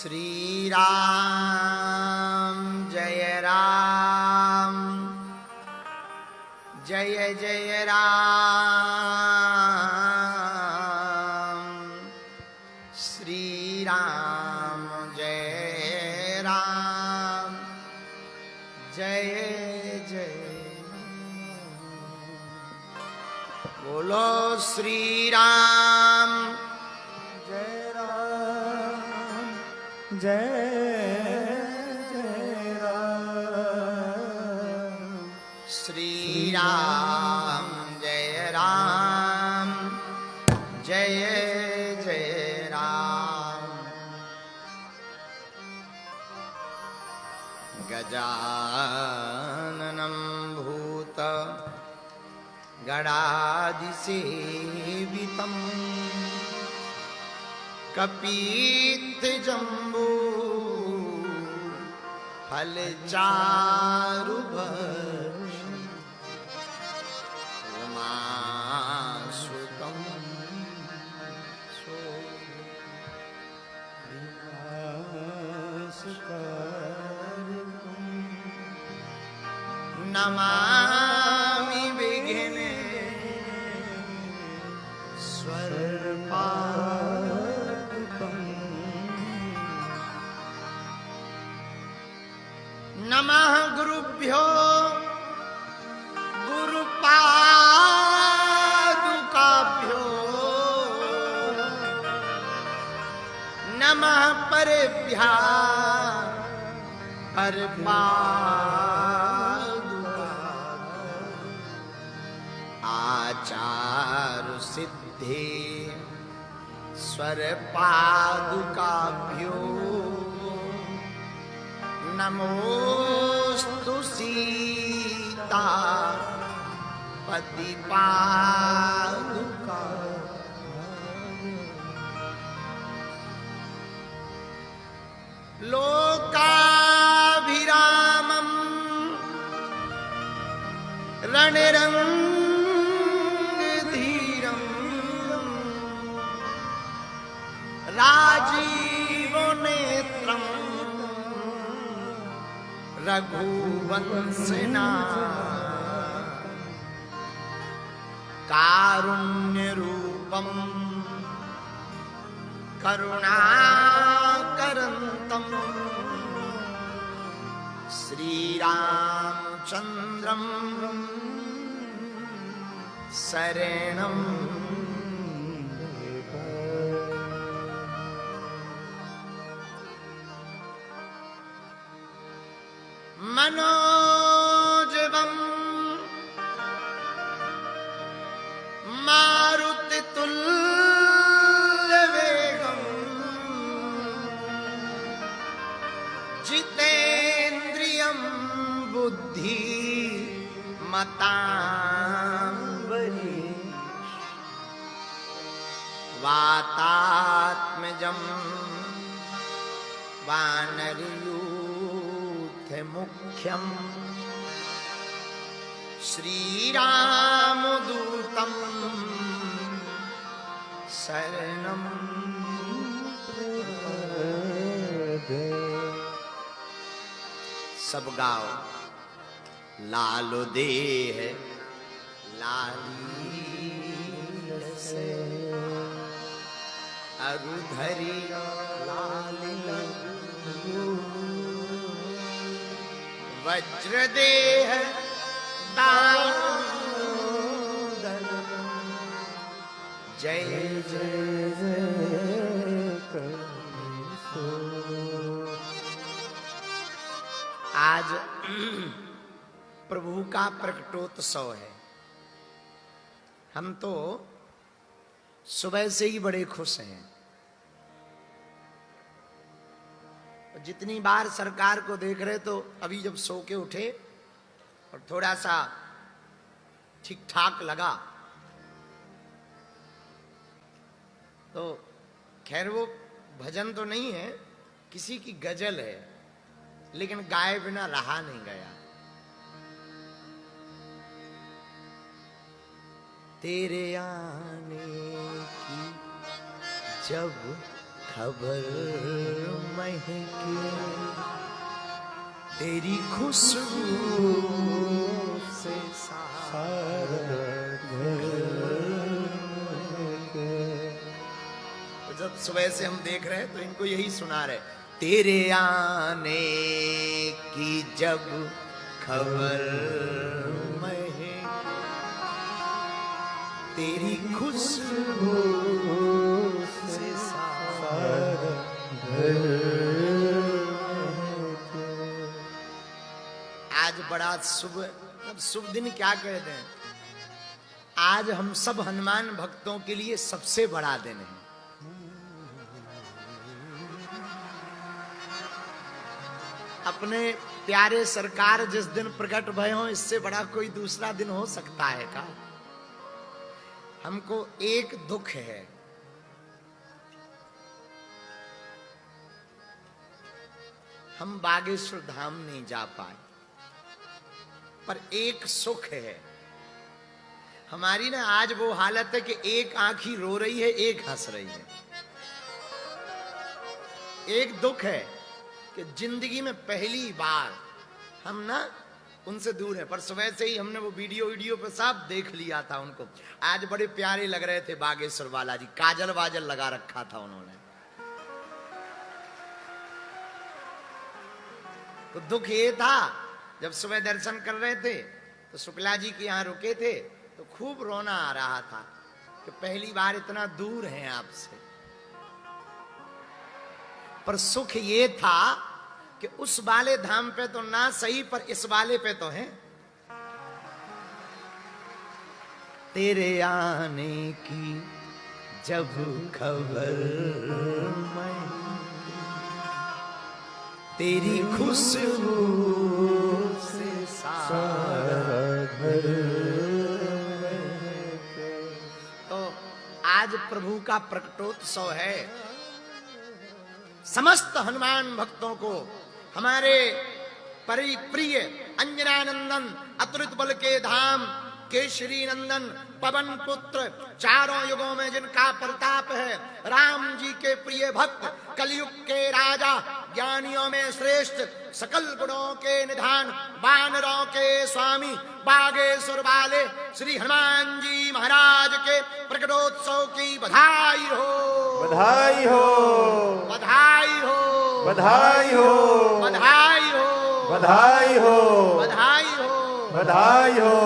श्री राम जय राम जय जय राम। श्री राम जय राम जय जय। बोलो श्री राम जय जय राम। श्री राम जय राम जय जय राम। गजाननं भूत गणाधिसेवितं कपीत्थजम्बू फलचारुभक्षं उमासुतं नमामि विघ्नेश्वरपादुकम्। नमः गुरुभ्यो गुरुपादुकाभ्यो नमः परेभ्यः परपादुकाभ्यो। आचारु सिद्धे स्वरपादुकाभ्यो नमोस्तु सीता पतिपादुका। लोकाभिरामं रणरंगधीरं राजीवनेत्रं रघुवंशना कारुण्यरूपं करुणाकरन्तं श्रीरामचन्द्रं शरणं मनोजवं मारुतितुल्यवेगं जितेन्द्रियं बुद्धिमतां वातात्मजं वानरयूथमुख्यं श्रीरामदूतं शरणं प्रपद्ये। सब गाओ लालो देह लाली से अरुधरी लाली वज्रदेह दामोदर जय जय जय कृष्ण। आज प्रभु का प्रकटोत्सव है। हम तो सुबह से ही बड़े खुश हैं। जितनी बार सरकार को देख रहे तो अभी जब सो के उठे और थोड़ा सा ठीक ठाक लगा तो खैर वो भजन तो नहीं है, किसी की गजल है, लेकिन गाए बिना रहा नहीं गया। तेरे आने की जब खबर महके तेरी खुशबू से सारा तो जब सुबह से हम देख रहे हैं तो इनको यही सुना रहे, तेरे आने की जब खबर महके तेरी खुशबू से सारा आज बड़ा शुभ दिन क्या कहते हैं, आज हम सब हनुमान भक्तों के लिए सबसे बड़ा दिन है। अपने प्यारे सरकार जिस दिन प्रकट भय हो, इससे बड़ा कोई दूसरा दिन हो सकता है का? हमको एक दुख है, हम बागेश्वर धाम नहीं जा पाए, पर एक सुख है हमारी ना आज वो हालत है कि एक आंख ही रो रही है, एक हंस रही है। एक दुख है कि जिंदगी में पहली बार हम ना उनसे दूर है, पर सुबह से ही हमने वो वीडियो पे सब देख लिया था उनको। आज बड़े प्यारे लग रहे थे बागेश्वर वाला जी, काजल वाजल लगा रखा था उन्होंने। तो दुख ये था, जब सुबह दर्शन कर रहे थे तो शुक्ला जी के यहाँ रुके थे तो खूब रोना आ रहा था कि पहली बार इतना दूर हैं आपसे। पर सुख ये था कि उस वाले धाम पे तो ना सही, पर इस वाले पे तो है। तेरे आने की जब खबर मैं तेरी खुशबू से सारा घर। तो आज प्रभु का प्रकटोत्सव है। समस्त हनुमान भक्तों को हमारे परिप्रिय अंजनानंदन अतुलित बल के धाम केशरी नंदन पवन पुत्र चारों युगों में जिनका प्रताप है, राम जी के प्रिय भक्त कलयुग के राजा ज्ञानियों में श्रेष्ठ सकल गुणों के निधान वानरों के स्वामी बागेश्वर वाले श्री हनुमान जी महाराज के प्रकटोत्सव की बधाई हो, बधाई हो, बधाई हो, बधाई हो, बधाई हो, बधाई हो, बधाई हो, बधाई हो।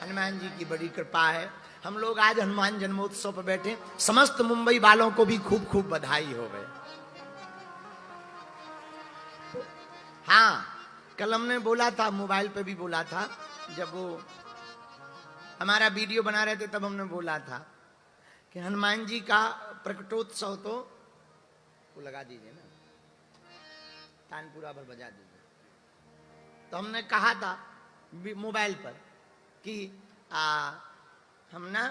हनुमान जी की बड़ी कृपा है। हम लोग आज हनुमान जन्मोत्सव पर बैठे, समस्त मुंबई वालों को भी खूब खूब बधाई हो गए। हाँ, कल हमने बोला था, मोबाइल पे भी बोला था, जब वो हमारा वीडियो बना रहे थे तब हमने बोला था कि हनुमान जी का प्रकटोत्सव तो वो लगा दीजिए ना, तानपुरा पर बजा दीजिए। तो हमने कहा था मोबाइल पर कि हम ना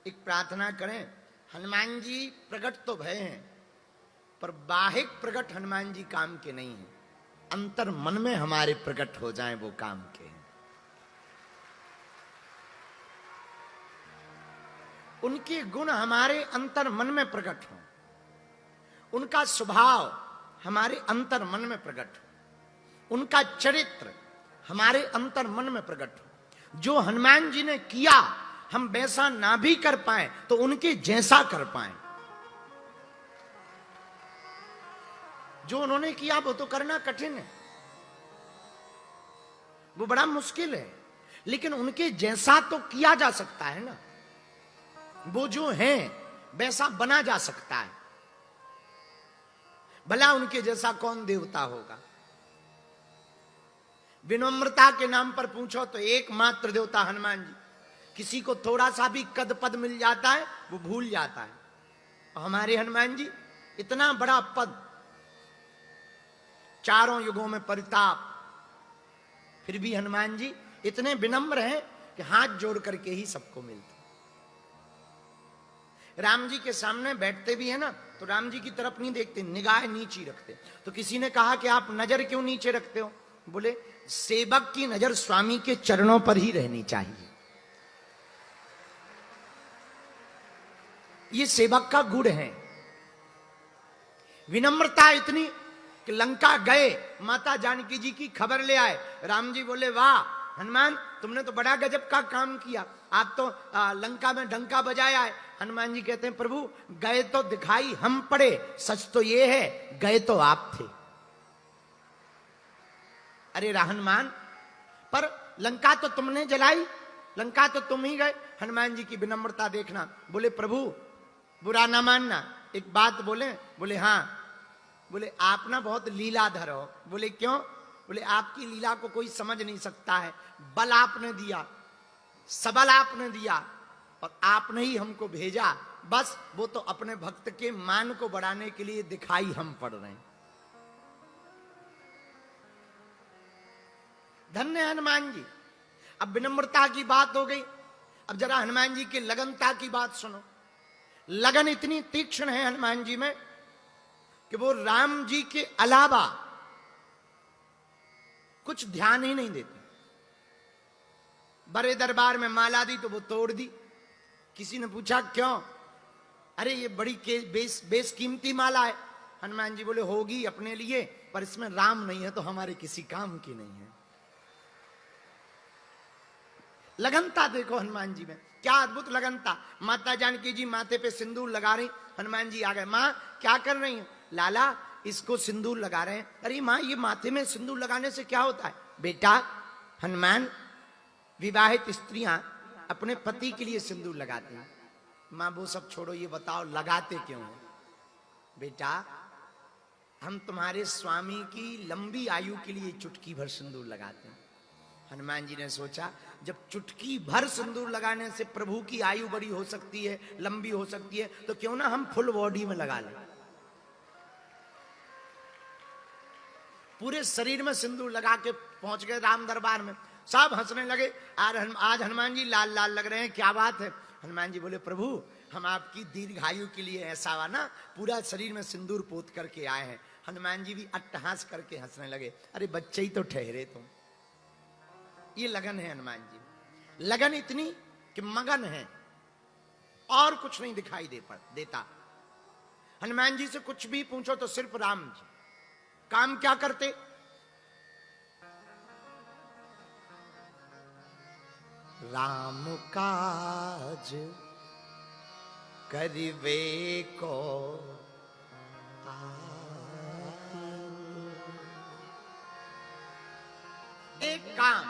एक प्रार्थना करें, हनुमान जी प्रकट तो भय हैं पर बाहिक प्रकट हनुमान जी काम के नहीं हैं, अंतर मन में हमारे प्रकट हो जाएं वो काम के हैं। उनके गुण हमारे अंतर मन में प्रकट हो, उनका स्वभाव हमारे अंतर मन में प्रकट हो, उनका चरित्र हमारे अंतर मन में प्रकट हो। जो हनुमान जी ने किया हम वैसा ना भी कर पाए तो उनके जैसा कर पाए। जो उन्होंने किया वो तो करना कठिन है, वो बड़ा मुश्किल है, लेकिन उनके जैसा तो किया जा सकता है ना। वो जो हैं वैसा बना जा सकता है। भला उनके जैसा कौन देवता होगा। विनम्रता के नाम पर पूछो तो एकमात्र देवता हनुमान जी। किसी को थोड़ा सा भी कद पद मिल जाता है वो भूल जाता है, और हमारे हनुमान जी इतना बड़ा पद, चारों युगों में परिताप, फिर भी हनुमान जी इतने विनम्र हैं कि हाथ जोड़ करके ही सबको मिलते। राम जी के सामने बैठते भी है ना तो राम जी की तरफ नहीं देखते, निगाह नीची रखते। तो किसी ने कहा कि आप नजर क्यों नीचे रखते हो? बोले सेवक की नजर स्वामी के चरणों पर ही रहनी चाहिए। ये सेवक का गुण है। विनम्रता इतनी कि लंका गए, माता जानकी जी की खबर ले आए। राम जी बोले, वाह हनुमान, तुमने तो बड़ा गजब का काम किया, आप तो लंका में डंका बजाया है। हनुमान जी कहते हैं, प्रभु गए तो दिखाई हम पड़े, सच तो ये है गए तो आप थे। अरे हनुमान, पर लंका तो तुमने जलाई, लंका तो तुम ही गए। हनुमान जी की विनम्रता देखना। बोले, प्रभु बुरा ना मानना, एक बात बोले। बोले हाँ। बोले, आप ना बहुत लीलाधर हो। बोले क्यों? बोले, आपकी लीला को कोई समझ नहीं सकता है। बल आपने दिया, सबल आपने दिया, और आपने ही हमको भेजा। बस वो तो अपने भक्त के मान को बढ़ाने के लिए दिखाई हम पड़ रहे हैं। धन्य हनुमान जी। अब विनम्रता की बात हो गई, अब जरा हनुमान जी की लगनता की बात सुनो। लगन इतनी तीक्ष्ण है हनुमान जी में कि वो राम जी के अलावा कुछ ध्यान ही नहीं देते। बड़े दरबार में माला दी तो वो तोड़ दी। किसी ने पूछा क्यों? अरे ये बड़ी बेसकीमती माला है। हनुमान जी बोले, होगी अपने लिए, पर इसमें राम नहीं है तो हमारे किसी काम की नहीं है। लगनता देखो हनुमान जी में, क्या अद्भुत लगनता। माता जानकी जी माथे पे सिंदूर लगा रही, हनुमान जी आ गए। माँ क्या कर रही हैं? लाला इसको सिंदूर लगा रहे हैं। अरे माँ, ये माथे में सिंदूर लगाने से क्या होता है? बेटा हनुमान, विवाहित स्त्रियां अपने पति के लिए सिंदूर लगाती हैं। माँ वो सब छोड़ो, ये बताओ लगाते क्यों हो? बेटा हम तुम्हारे स्वामी की लंबी आयु के लिए चुटकी भर सिंदूर लगाते हैं। हनुमान जी ने सोचा, जब चुटकी भर सिंदूर लगाने से प्रभु की आयु बड़ी हो सकती है, लंबी हो सकती है, तो क्यों ना हम फुल बॉडी में लगा लें। पूरे शरीर में सिंदूर लगा के पहुंच गए राम दरबार में। सब हंसने लगे, आज हनुमान जी लाल लाल लग रहे हैं, क्या बात है? हनुमान जी बोले, प्रभु हम आपकी दीर्घायु के लिए ऐसा हुआ ना, पूरा शरीर में सिंदूर पोत करके आए हैं। हनुमान जी भी अट्टहास करके हंसने लगे। अरे बच्चे ही तो ठहरे तुम। ये लगन है हनुमान जी। लगन इतनी कि मगन है, और कुछ नहीं दिखाई देता। हनुमान जी से कुछ भी पूछो तो सिर्फ राम जी। काम क्या करते? राम काज करिवे को एक काम,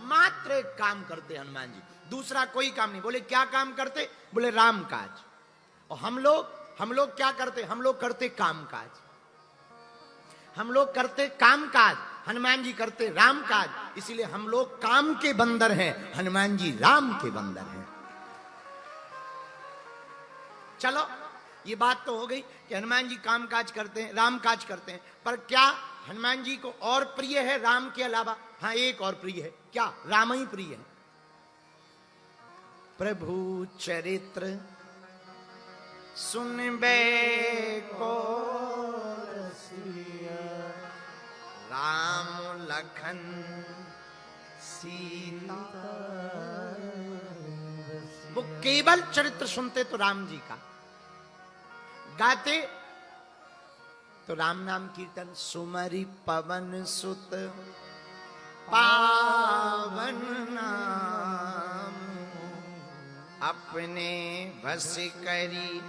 मात्र एक काम करते हनुमान जी, दूसरा कोई काम नहीं। बोले क्या काम करते? बोले राम काज। और हम लोग क्या करते? हम लोग करते काम काज। हम लोग करते काम काज, हनुमान जी करते राम काज। इसीलिए हम लोग काम के बंदर हैं, हनुमान जी राम के बंदर हैं। चलो ये बात तो हो गई कि हनुमान जी काम काज करते हैं, राम काज करते हैं, पर क्या हनुमान जी को और प्रिय है राम के अलावा? हाँ, एक और प्रिय है। क्या? राम ही प्रिय है। प्रभु चरित्र सुनबे को राम लखन सीता। वो केवल चरित्र सुनते तो राम जी का, गाते तो राम नाम कीर्तन। सुमरि पवन सुत पावन नाम, अपने बस करी।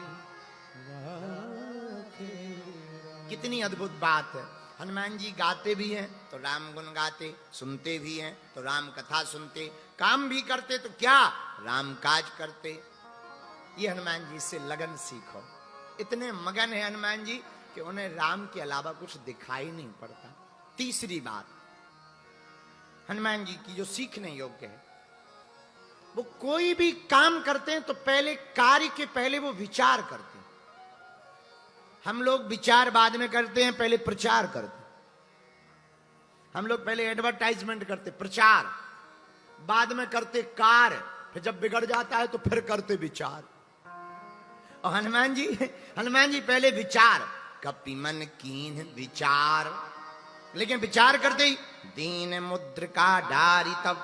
कितनी अद्भुत बात है। हनुमान जी गाते भी हैं तो राम गुण गाते, सुनते भी हैं तो राम कथा सुनते, काम भी करते तो क्या? राम काज करते। ये हनुमान जी से लगन सीखो। इतने मगन है हनुमान जी कि उन्हें राम के अलावा कुछ दिखाई नहीं पड़ता। तीसरी बात हनुमान जी की जो सीखने योग्य है, वो कोई भी काम करते हैं तो पहले कार्य के पहले वो विचार करते हैं। हम लोग विचार बाद में करते हैं, पहले प्रचार करते हैं। हम लोग पहले एडवर्टाइजमेंट करते, प्रचार, बाद में करते कार्य, फिर जब बिगड़ जाता है तो फिर करते विचार। और हनुमान जी पहले विचार, कपि मन कीन विचार, लेकिन विचार करते ही दीन मुद्रिका डारी, तब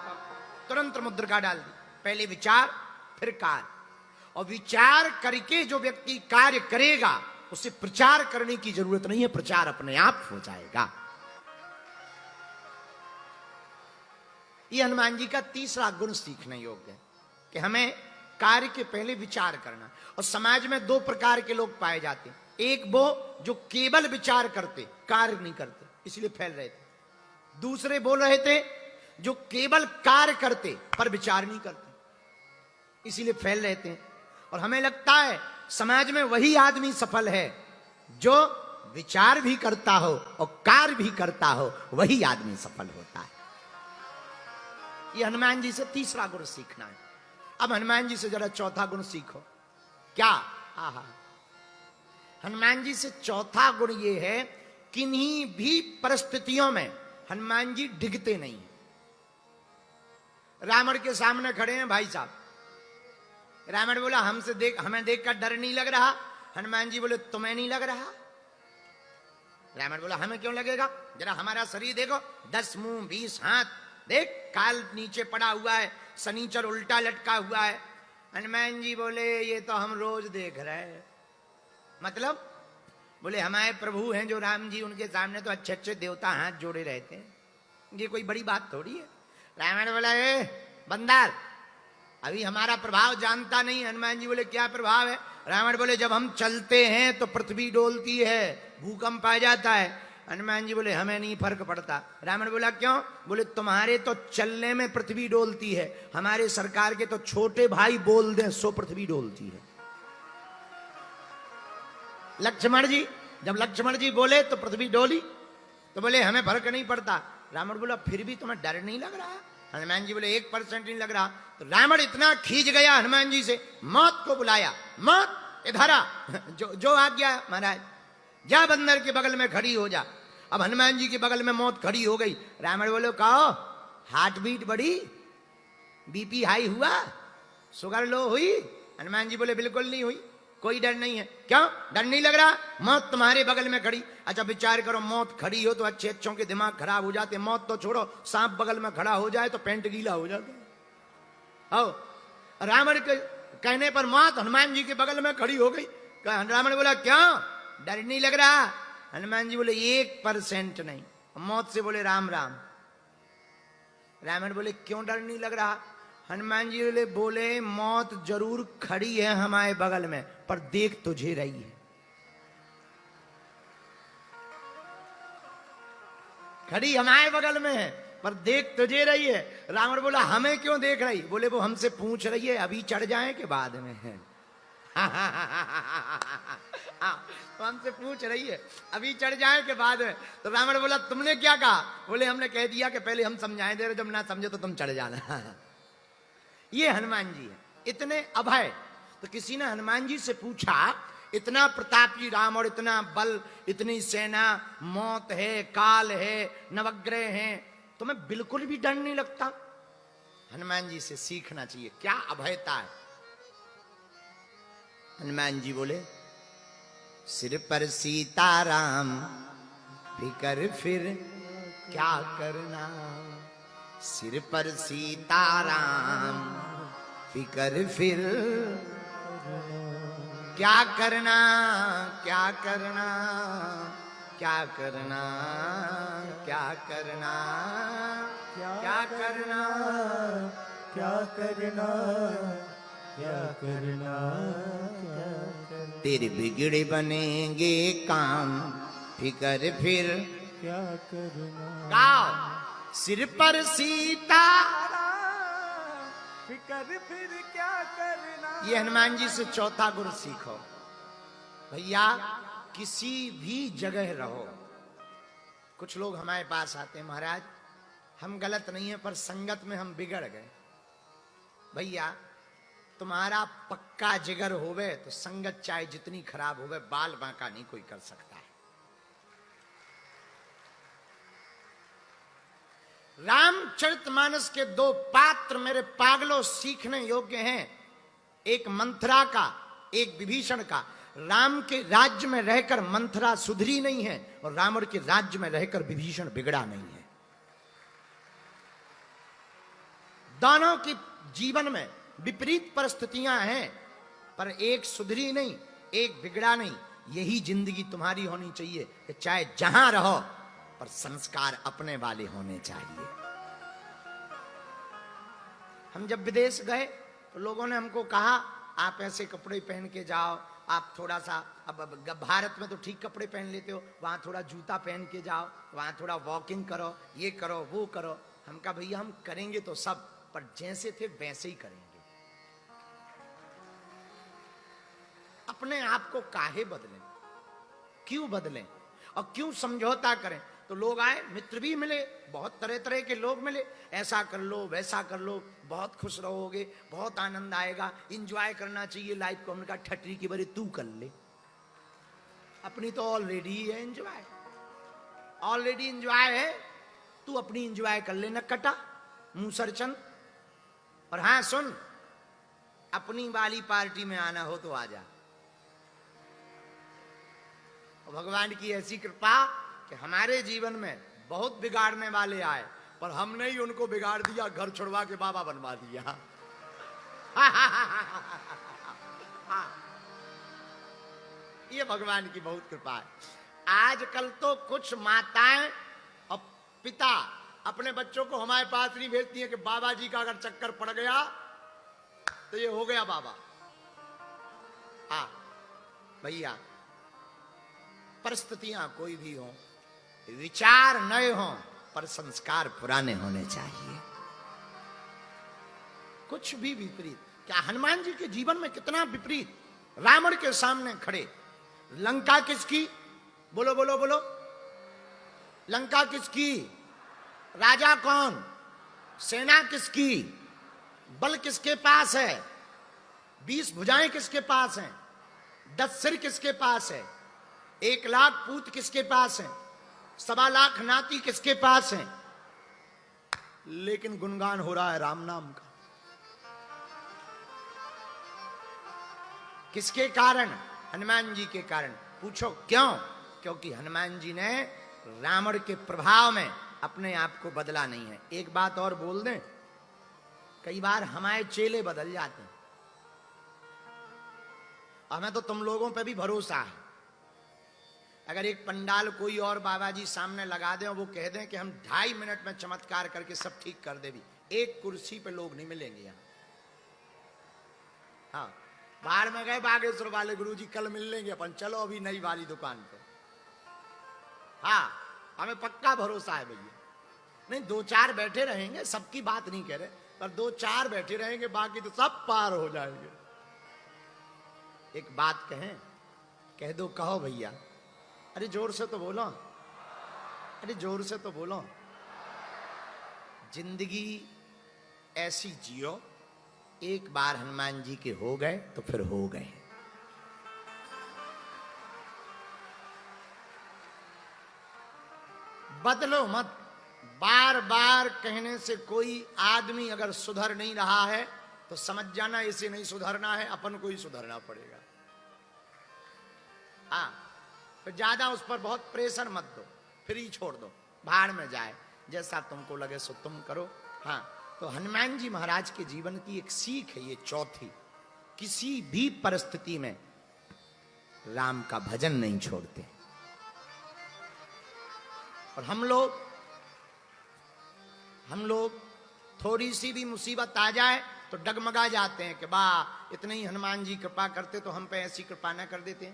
तुरंत मुद्रिका डाल दी। पहले विचार फिर कार्य, और विचार करके जो व्यक्ति कार्य करेगा उसे प्रचार करने की जरूरत नहीं है, प्रचार अपने आप हो जाएगा। यह हनुमान जी का तीसरा गुण सीखने योग्य है कि हमें कार्य के पहले विचार करना। और समाज में दो प्रकार के लोग पाए जाते हैं, एक वो जो केवल विचार करते कार्य नहीं करते इसलिए फैल रहे थे, दूसरे बोल रहे थे जो केवल कार्य करते पर विचार नहीं करते इसीलिए फैल रहे थे। और हमें लगता है समाज में वही आदमी सफल है जो विचार भी करता हो और कार्य भी करता हो, वही आदमी सफल होता है। यह हनुमान जी से तीसरा गुण सीखना है। अब हनुमान जी से जरा चौथा गुण सीखो। क्या? आहा, हनुमान जी से चौथा गुण यह है, किन्हीं भी परिस्थितियों में हनुमान जी डिगते नहीं। रावण के सामने खड़े हैं भाई साहब, रावण बोला हमें देखकर डर नहीं लग रहा। हनुमान जी बोले तुम्हें नहीं लग रहा? रावण बोला हमें क्यों लगेगा, जरा हमारा शरीर देखो, 10 मुंह 20 हाथ, देख काल नीचे पड़ा हुआ है, शनीचर उल्टा लटका हुआ है। हनुमान जी बोले ये तो हम रोज देख रहे हैं। मतलब बोले हमारे प्रभु हैं जो राम जी, उनके सामने तो अच्छे अच्छे देवता हाथ जोड़े रहते हैं, ये कोई बड़ी बात थोड़ी है। रावण बोला ए बंदर, अभी हमारा प्रभाव जानता नहीं। हनुमान जी बोले क्या प्रभाव है? रावण बोले जब हम चलते हैं तो पृथ्वी डोलती है, भूकंप आ जाता है। हनुमान जी बोले हमें नहीं फर्क पड़ता। रावण बोला क्यों? बोले तुम्हारे तो चलने में पृथ्वी डोलती है, हमारे सरकार के तो छोटे भाई बोल दें सो पृथ्वी डोलती है। लक्ष्मण जी, जब लक्ष्मण जी बोले तो पृथ्वी डोली, तो बोले हमें फर्क नहीं पड़ता। रावण बोला फिर भी तुम्हें डर नहीं लग रहा? हनुमान जी बोले 1% नहीं लग रहा। तो रावण इतना खींच गया हनुमान जी से, मौत को बुलाया, मौत इधर आ, जो आ गया महाराज, जा बंदर के बगल में खड़ी हो जा। अब हनुमान जी के बगल में मौत खड़ी हो गई। रावण बोले कहो हार्ट बीट बढ़ी, बीपी हाई हुआ, शुगर लो हुई? हनुमान जी बोले बिल्कुल नहीं हुई, कोई डर नहीं है। क्यों डर नहीं लग रहा? मौत तुम्हारे बगल में खड़ी। अच्छा विचार करो, मौत खड़ी हो तो अच्छे अच्छों के दिमाग खराब हो जाते, मौत तो छोड़ो, सांप बगल में खड़ा हो जाए तो पेंट गीला हो जाता। आओ, रावण के कहने पर मौत हनुमान जी के बगल में खड़ी हो गई। रावण बोला क्यों डर नहीं लग रहा? हनुमान जी बोले 1% नहीं। मौत से बोले राम राम। रावण बोले क्यों डर नहीं लग रहा? हनुमान जी बोले मौत जरूर खड़ी है हमारे बगल में, पर देख तुझे रही है। खड़ी हमारे बगल में है पर देख तुझे रही है। रावण बोला हमें क्यों देख रही? बोले वो हमसे पूछ रही है अभी चढ़ जाए के बाद में है। तो हमसे पूछ रही है अभी चढ़ जाए के बाद में। तो रावण बोला तुमने क्या कहा? बोले हमने कह दिया कि पहले हम समझाएं दे रहे, जब ना समझे तो तुम चढ़ जाना। ये हनुमान जी है, इतने अभय। तो किसी ने हनुमान जी से पूछा इतना प्रतापी राम और इतना बल, इतनी सेना, मौत है, काल है, नवग्रह हैं, तुम्हें बिल्कुल भी डर नहीं लगता? हनुमान जी से सीखना चाहिए, क्या अभयता है। हनुमान जी बोले सिर पर सीताराम फिकर फिर क्या करना, सिर पर सीताराम फिकर फिर क्या करना, क्या करना, क्या करना, क्या करना, क्या करना, क्या करना, क्या करना, तेरे बिगड़े बनेंगे काम फिकर फिर क्या करना, गाओ सिर पर सीता फिकर फिर क्या करना। ये हनुमान जी से चौथा गुण सीखो। भैया किसी भी जगह रहो, कुछ लोग हमारे पास आते हैं महाराज हम गलत नहीं है पर संगत में हम बिगड़ गए। भैया तुम्हारा पक्का जिगर होवे तो संगत चाहे जितनी खराब होवे बाल बांका नहीं कोई कर सकता है। रामचरितमानस के 2 पात्र मेरे पागलों सीखने योग्य हैं, एक मंथरा का, एक विभीषण का। राम के राज्य में रहकर मंथरा सुधरी नहीं है और रावण के राज्य में रहकर विभीषण बिगड़ा नहीं है। दोनों की जीवन में विपरीत परिस्थितियां हैं, पर एक सुधरी नहीं, एक बिगड़ा नहीं। यही जिंदगी तुम्हारी होनी चाहिए कि चाहे जहां रहो पर संस्कार अपने वाले होने चाहिए। हम जब विदेश गए तो लोगों ने हमको कहा आप ऐसे कपड़े पहन के जाओ, आप थोड़ा सा, अब भारत में तो ठीक कपड़े पहन लेते हो, वहां थोड़ा जूता पहन के जाओ, वहां थोड़ा वॉकिंग करो, ये करो वो करो। हम कहा भैया हम करेंगे तो सब, पर जैसे थे वैसे ही करेंगे। अपने आप को काहे बदलें, क्यों बदलें और क्यों समझौता करें? तो लोग आए, मित्र भी मिले, बहुत तरह तरह के लोग मिले, ऐसा कर लो वैसा कर लो, बहुत खुश रहोगे, बहुत आनंद आएगा, एंजॉय करना चाहिए लाइफ को। हमने कहा ठटरी की बड़ी तू कर ले, अपनी तो ऑलरेडी है एंजॉय, ऑलरेडी एंजॉय है, तू अपनी एंजॉय कर ले न कटा मूसरचंद। और हाँ सुन, अपनी वाली पार्टी में आना हो तो आ जा। भगवान की ऐसी कृपा कि हमारे जीवन में बहुत बिगाड़ने वाले आए, पर हमने ही उनको बिगाड़ दिया, घर छुड़वा के बाबा बनवा दिया। ये भगवान की बहुत कृपा है। आजकल तो कुछ माताएं और पिता अपने बच्चों को हमारे पास नहीं भेजती हैं कि बाबा जी का अगर चक्कर पड़ गया तो ये हो गया बाबा। हाँ भैया, परिस्थितियां कोई भी हो, विचार नए हों, पर संस्कार पुराने होने चाहिए। कुछ भी विपरीत, क्या हनुमान जी के जीवन में कितना विपरीत। रावण के सामने खड़े, लंका किसकी, बोलो बोलो बोलो, लंका किसकी, राजा कौन, सेना किसकी, बल किसके पास है, 20 भुजाएं किसके पास हैं, 10 सिर किसके पास है, 1 लाख पूत किसके पास है, 1.25 लाख नाती किसके पास है, लेकिन गुणगान हो रहा है राम नाम का। किसके कारण? हनुमान जी के कारण। पूछो क्यों? क्योंकि हनुमान जी ने रावण के प्रभाव में अपने आप को बदला नहीं है। एक बात और बोल दें, कई बार हमारे चेले बदल जाते हैं, हमें तो तुम लोगों पे भी भरोसा है। अगर एक पंडाल कोई और बाबा जी सामने लगा दें और वो कह दें कि हम 2.5 मिनट में चमत्कार करके सब ठीक कर दे, भी एक कुर्सी पे लोग नहीं मिलेंगे यहां। हाँ, बाहर में गए बागेश्वर वाले गुरुजी, कल मिल लेंगे अपन, चलो अभी नई वाली दुकान पे। हाँ, हमें पक्का भरोसा है भैया। नहीं, 2-4 बैठे रहेंगे, सबकी बात नहीं कह रहे, पर 2-4 बैठे रहेंगे, बाकी तो सब पार हो जाएंगे। एक बात कहें, कह दो, कहो भैया। अरे जोर से तो बोलो, अरे जोर से तो बोलो। जिंदगी ऐसी जियो, एक बार हनुमान जी के हो गए तो फिर हो गए। बदलो मत। बार बार कहने से कोई आदमी अगर सुधर नहीं रहा है तो समझ जाना इसे नहीं सुधरना है, अपन को ही सुधरना पड़ेगा। हाँ, तो ज्यादा उस पर बहुत प्रेशर मत दो, फ्री छोड़ दो, भाड़ में जाए, जैसा तुमको लगे सो तुम करो। हाँ, तो हनुमान जी महाराज के जीवन की एक सीख है ये चौथी, किसी भी परिस्थिति में राम का भजन नहीं छोड़ते। और हम लोग थोड़ी सी भी मुसीबत आ जाए तो डगमगा जाते हैं कि वाह, इतने ही हनुमान जी कृपा करते तो हम पे ऐसी कृपा न कर देते।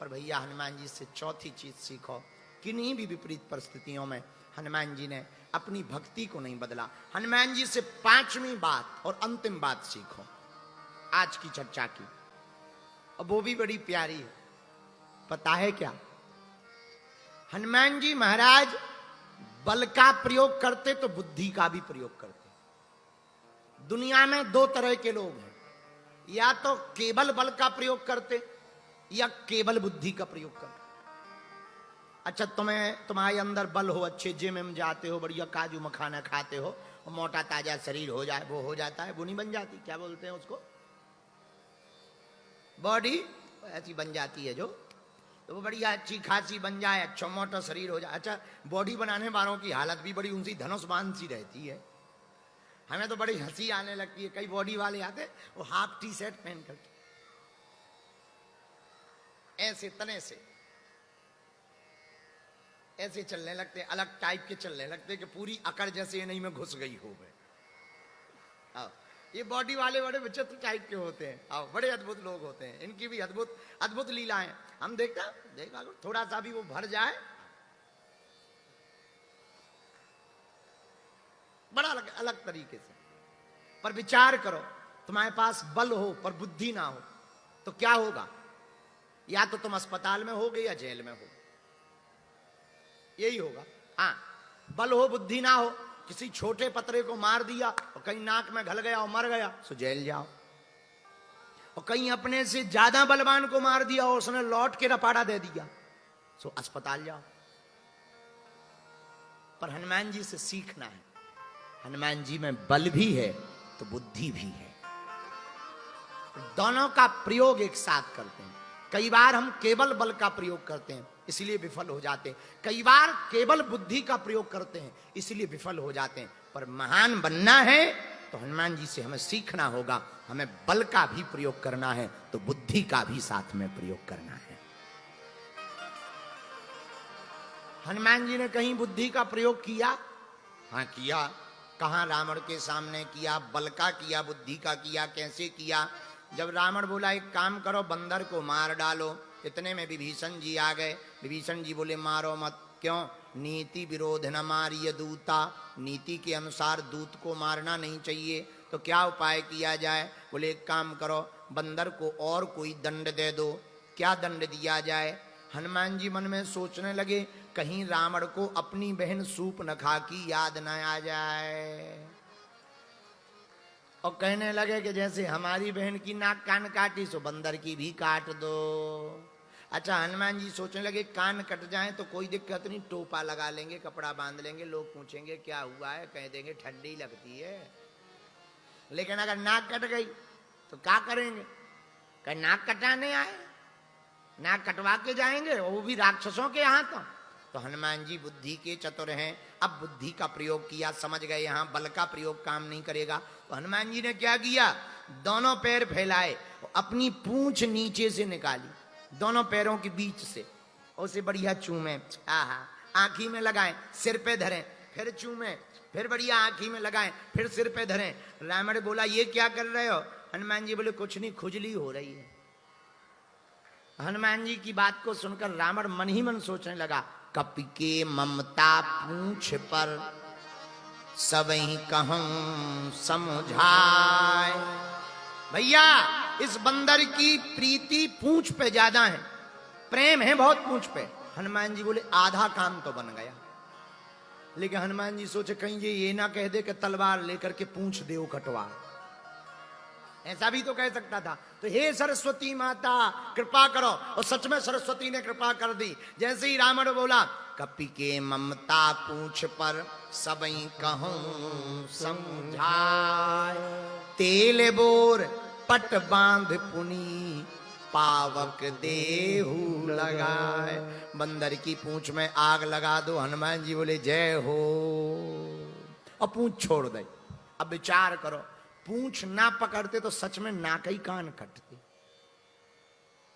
पर भैया, हनुमान जी से चौथी चीज सीखो, किन्हीं भी विपरीत परिस्थितियों में हनुमान जी ने अपनी भक्ति को नहीं बदला। हनुमान जी से 5वीं बात और अंतिम बात सीखो आज की चर्चा की, और वो भी बड़ी प्यारी है। पता है क्या? हनुमान जी महाराज बल का प्रयोग करते तो बुद्धि का भी प्रयोग करते। दुनिया में 2 तरह के लोग हैं, या तो केवल बल का प्रयोग करते या केवल बुद्धि का प्रयोग करते। अच्छा, तुम्हारे अंदर बल हो, अच्छे जिम में जाते हो, बढ़िया काजू मखाना खाते हो, और मोटा ताजा शरीर हो जाए, वो हो जाता है, वो नहीं बन जाती, क्या बोलते हैं उसको, बॉडी ऐसी बन जाती है जो, तो वो बढ़िया अच्छी खासी बन जाए, अच्छा मोटा शरीर हो जाए। अच्छा, बॉडी बनाने वालों की हालत भी बड़ी उनसी धनुष्मान सी रहती है। हमें तो बड़ी हंसी आने लगती है, कई बॉडी वाले आते वो हाफ टी शर्ट पहन करके ऐसे तने से ऐसे चलने लगते, अलग टाइप के चलने लगते कि पूरी अकड़ जैसे नहीं में घुस गई हो गए। आओ, ये बॉडी वाले बड़े विचित्र टाइप के होते हैं। आओ, बड़े अद्भुत लोग होते हैं, इनकी भी अद्भुत अद्भुत लीलाएं हम देखा थोड़ा सा भी वो भर जाए, बड़ा अलग अलग तरीके से। पर विचार करो, तुम्हारे पास बल हो पर बुद्धि ना हो तो क्या होगा? या तो तुम अस्पताल में होगे या जेल में हो, यही होगा। हाँ, बल हो बुद्धि ना हो, किसी छोटे पतरे को मार दिया और कहीं नाक में घल गया और मर गया सो जेल जाओ, और कहीं अपने से ज्यादा बलवान को मार दिया और उसने लौट के रपाड़ा दे दिया सो अस्पताल जाओ। पर हनुमान जी से सीखना है, हनुमान जी में बल भी है तो बुद्धि भी है, दोनों का प्रयोग एक साथ करते हैं। कई बार हम केवल बल का प्रयोग करते हैं इसलिए विफल हो जाते हैं, कई बार केवल बुद्धि का प्रयोग करते हैं इसलिए विफल हो जाते हैं। पर महान बनना है तो हनुमान जी से हमें सीखना होगा, हमें बल का भी प्रयोग करना है तो बुद्धि का भी साथ में प्रयोग करना है। हनुमान जी ने कहीं बुद्धि का प्रयोग किया? हाँ किया। कहां? रावण के सामने किया, बल का किया, बुद्धि का किया। कैसे किया? जब रावण बोला एक काम करो, बंदर को मार डालो, इतने में विभीषण जी आ गए। विभीषण जी बोले मारो मत। क्यों? नीति विरोध न मारिय दूता, नीति के अनुसार दूत को मारना नहीं चाहिए। तो क्या उपाय किया जाए? बोले एक काम करो, बंदर को और कोई दंड दे दो। क्या दंड दिया जाए? हनुमान जी मन में सोचने लगे कहीं रावण को अपनी बहन सूर्पनखा की याद न आ जाए, और कहने लगे कि जैसे हमारी बहन की नाक कान काटी सो बंदर की भी काट दो। अच्छा, हनुमान जी सोचने लगे कान कट जाए तो कोई दिक्कत नहीं, टोपा लगा लेंगे, कपड़ा बांध लेंगे, लोग पूछेंगे क्या हुआ है, कह देंगे ठंडी लगती है। लेकिन अगर नाक कट गई तो क्या करेंगे? कहीं नाक कटाने आए, नाक कटवा के जाएंगे, वो भी राक्षसों के यहाँ। तो हनुमान जी बुद्धि के चतुर हैं, अब बुद्धि का प्रयोग किया, समझ गए यहाँ बल का प्रयोग काम नहीं करेगा। तो हनुमान जी ने क्या किया? दोनों पैर फैलाए, अपनी पूंछ नीचे से निकाली, दोनों पैरों के बीच से, उसे बढ़िया चूमे, आंखी में लगाएं, सिर पे धरें, फिर चूमे, फिर बढ़िया आंखी में लगाएं, फिर सिर पे धरें। रावण बोला ये क्या कर रहे हो? हनुमान जी बोले कुछ नहीं, खुजली हो रही है। हनुमान जी की बात को सुनकर रावण मन ही मन सोचने लगा कपि के ममता पूंछ पर सबही कहूं समझाए। भैया इस बंदर की प्रीति पूंछ पे ज्यादा है, प्रेम है बहुत पूंछ पे। हनुमान जी बोले आधा काम तो बन गया। लेकिन हनुमान जी सोचे कहीं ये ना कह दे कि तलवार लेकर के पूंछ देव कटवा, ऐसा भी तो कह सकता था। तो हे सरस्वती माता कृपा करो, और सच में सरस्वती ने कृपा कर दी। जैसे ही रावण बोला कपि के ममता पूंछ पर सबई कहूं समझाए, तेल बोर पट बांध पुनी पावक देहु लगाए। बंदर की पूंछ में आग लगा दो। हनुमान जी बोले जय हो, और पूंछ छोड़ दे। अब विचार करो, पूंछ ना पकड़ते तो सच में नाक ही कान कटते,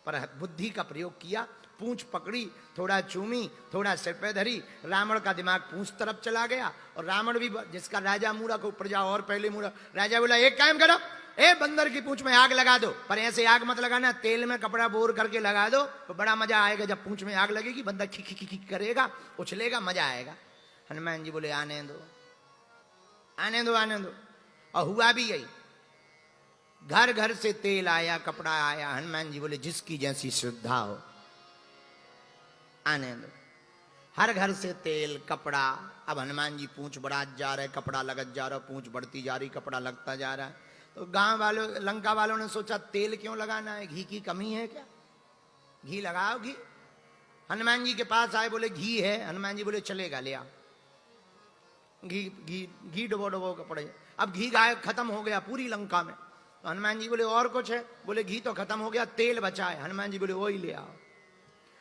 पर बुद्धि का प्रयोग किया, पूंछ पकड़ी, थोड़ा चूमी, थोड़ा सिर पे धरी। रावण का दिमाग पूंछ तरफ चला गया, और रावण भी जिसका राजा मूड़ा को ऊपर जाओ और पहले मूड़ा। राजा बोला एक काम करो, ए बंदर की पूंछ में आग लगा दो, पर ऐसे आग मत लगाना, तेल में कपड़ा बोर करके लगा दो तो बड़ा मजा आएगा। जब पूंछ में आग लगेगी बंदर खी खी खी खी करेगा, उछलेगा, मजा आएगा। हनुमान जी बोले आने दो आने दो आने दो। और हुआ भी यही, घर घर से तेल आया, कपड़ा आया। हनुमान जी बोले जिसकी जैसी श्रद्धा हो आने दो। हर घर से तेल कपड़ा। अब हनुमान जी पूंछ बढ़ा जा रहे, कपड़ा लगत जा रहा, पूंछ बढ़ती जा रही, कपड़ा लगता जा रहा है। तो गांव वालों, लंका वालों ने सोचा तेल क्यों लगाना है, घी की कमी है क्या, घी लगाओ घी। हनुमान जी के पास आए, बोले घी है। हनुमान जी बोले चलेगा ले आओ घी। घी घी डुबो डुबो कपड़े। अब घी गाय खत्म हो गया पूरी लंका में। तो हनुमान जी बोले और कुछ है? बोले घी तो खत्म हो गया, तेल बचा है। हनुमान जी बोले वो ही ले आओ।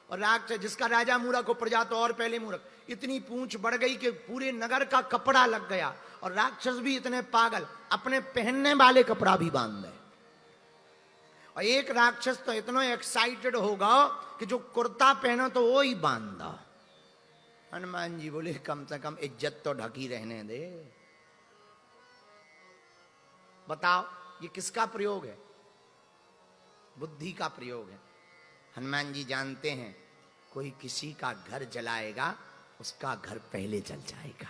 और राक्षस जिसका राजा मूर्ख हो प्रजा तो और पहले मूर्ख, इतनी पूंछ बढ़ गई कि पूरे नगर का कपड़ा लग गया। और राक्षस भी इतने पागल, अपने पहनने वाले कपड़ा भी बांध दे। और एक राक्षस तो इतना एक्साइटेड होगा कि जो कुर्ता पहनो तो वो ही बांध दो। हनुमान जी बोले कम से कम इज्जत तो ढकी रहने दे। बताओ ये किसका प्रयोग है? बुद्धि का प्रयोग है। हनुमान जी जानते हैं कोई किसी का घर जलाएगा उसका घर पहले जल जाएगा।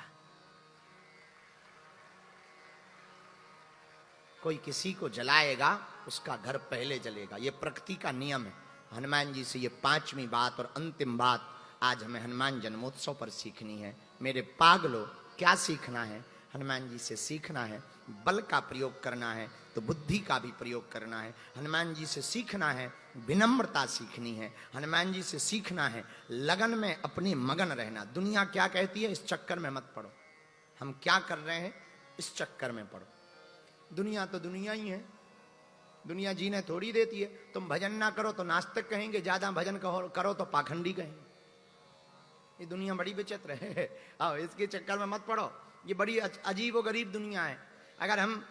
कोई किसी को जलाएगा उसका घर पहले जलेगा, ये प्रकृति का नियम है। हनुमान जी से ये पांचवी बात और अंतिम बात आज हमें हनुमान जन्मोत्सव पर सीखनी है। मेरे पागलों, क्या सीखना है? हनुमान जी से सीखना है बल का प्रयोग करना है तो बुद्धि का भी प्रयोग करना है। हनुमान जी से सीखना है विनम्रता सीखनी है। हनुमान जी से सीखना है लगन में अपनी मगन रहना। दुनिया क्या कहती है इस चक्कर में मत पड़ो, हम क्या कर रहे हैं इस चक्कर में पड़ो। दुनिया तो दुनिया ही है, दुनिया जीने थोड़ी देती है। तुम भजन ना करो तो नास्तिक कहेंगे, ज्यादा भजन करो तो पाखंडी कहेंगे। ये दुनिया बड़ी विचित्र है। आओ इसके चक्कर में मत पड़ो, ये बड़ी अजीब व गरीब दुनिया है। अगर हम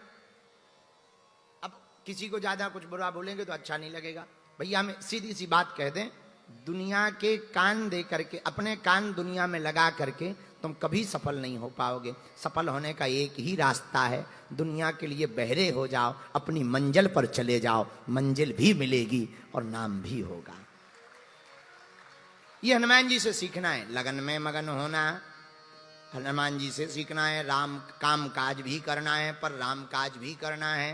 अब किसी को ज्यादा कुछ बुरा बोलेंगे तो अच्छा नहीं लगेगा। भैया हमें सीधी सी बात कह दें, दुनिया के कान दे करके, अपने कान दुनिया में लगा करके तुम कभी सफल नहीं हो पाओगे। सफल होने का एक ही रास्ता है, दुनिया के लिए बहरे हो जाओ, अपनी मंजिल पर चले जाओ, मंजिल भी मिलेगी और नाम भी होगा। ये हनुमान जी से सीखना है, लगन में मगन होना। हनुमान जी से सीखना है राम काम काज भी करना है पर राम काज भी करना है।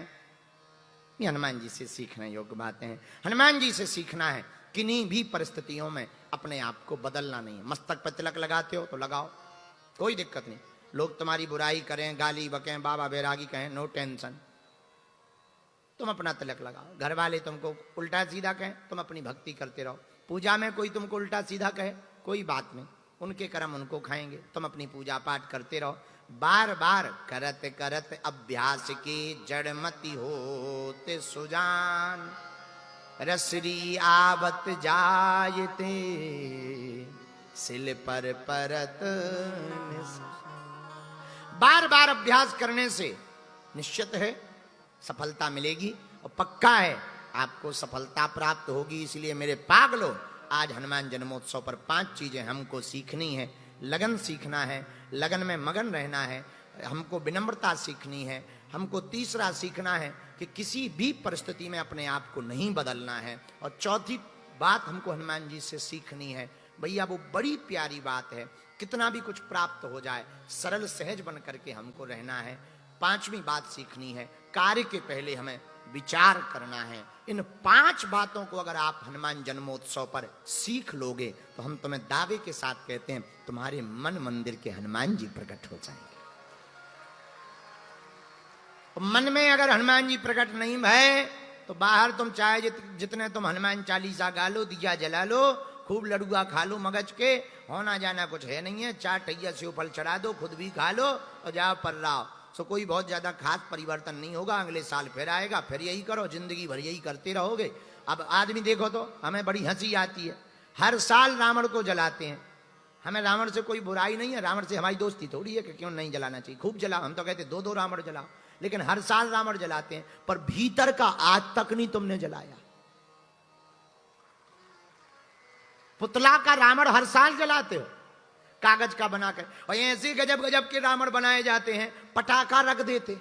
ये हनुमान जी से सीखने योग्य बातें हैं। हनुमान जी से सीखना है किन्हीं भी परिस्थितियों में अपने आप को बदलना नहीं है। मस्तक पर तिलक लगाते हो तो लगाओ, कोई दिक्कत नहीं। लोग तुम्हारी बुराई करें, गाली बकें, बाबा बैरागी कहें, नो टेंशन, तुम अपना तिलक लगाओ। घर वाले तुमको उल्टा सीधा कहें, तुम अपनी भक्ति करते रहो। पूजा में कोई तुमको उल्टा सीधा कहे, कोई बात नहीं, उनके कर्म उनको खाएंगे, तुम अपनी पूजा पाठ करते रहो। बार बार करत करत अभ्यास की जड़मति होते सुजान, रसरी आवत जायते सिल पर परत। बार बार अभ्यास करने से निश्चित है सफलता मिलेगी और पक्का है आपको सफलता प्राप्त होगी। इसलिए मेरे पागलों, आज हनुमान जन्मोत्सव पर 5 चीजें हमको सीखनी है। लगन सीखना है, लगन में मगन रहना है, हमको विनम्रता सीखनी है, हमको तीसरा सीखना है कि किसी भी परिस्थिति में अपने आप को नहीं बदलना है, और चौथी बात हमको हनुमान जी से सीखनी है भैया वो बड़ी प्यारी बात है, कितना भी कुछ प्राप्त हो जाए सरल सहज बन करके हमको रहना है। 5वीं बात सीखनी है कार्य के पहले हमें विचार करना है। इन 5 बातों को अगर आप हनुमान जन्मोत्सव पर सीख लोगे तो हम तुम्हें दावे के साथ कहते हैं तुम्हारे मन मंदिर के हनुमान जी प्रकट हो जाएंगे। तो मन में अगर हनुमान जी प्रकट नहीं भय तो बाहर तुम चाहे जितने तुम हनुमान चालीसा गा लो, दिया जला लो, खूब लड़ुआ खा लो मगज के, होना जाना कुछ है नहीं है, 4 टैया से फल चढ़ा दो, खुद भी खा लो और जाओ पर रहो। सो कोई बहुत ज्यादा खास परिवर्तन नहीं होगा। अगले साल फिर आएगा, फिर यही करो, जिंदगी भर यही करते रहोगे। अब आदमी देखो तो हमें बड़ी हंसी आती है, हर साल रावण को जलाते हैं। हमें रावण से कोई बुराई नहीं है, रावण से हमारी दोस्ती थोड़ी है कि क्यों नहीं जलाना चाहिए, खूब जलाओ। हम तो कहते 2-2 रावण जलाओ, लेकिन हर साल रावण जलाते हैं, पर भीतर का आज तक नहीं तुमने जलाया। पुतला का रावण हर साल जलाते हो, कागज का बनाकर, और ऐसे गजब गजब के रावण बनाए जाते हैं, पटाखा रख देते।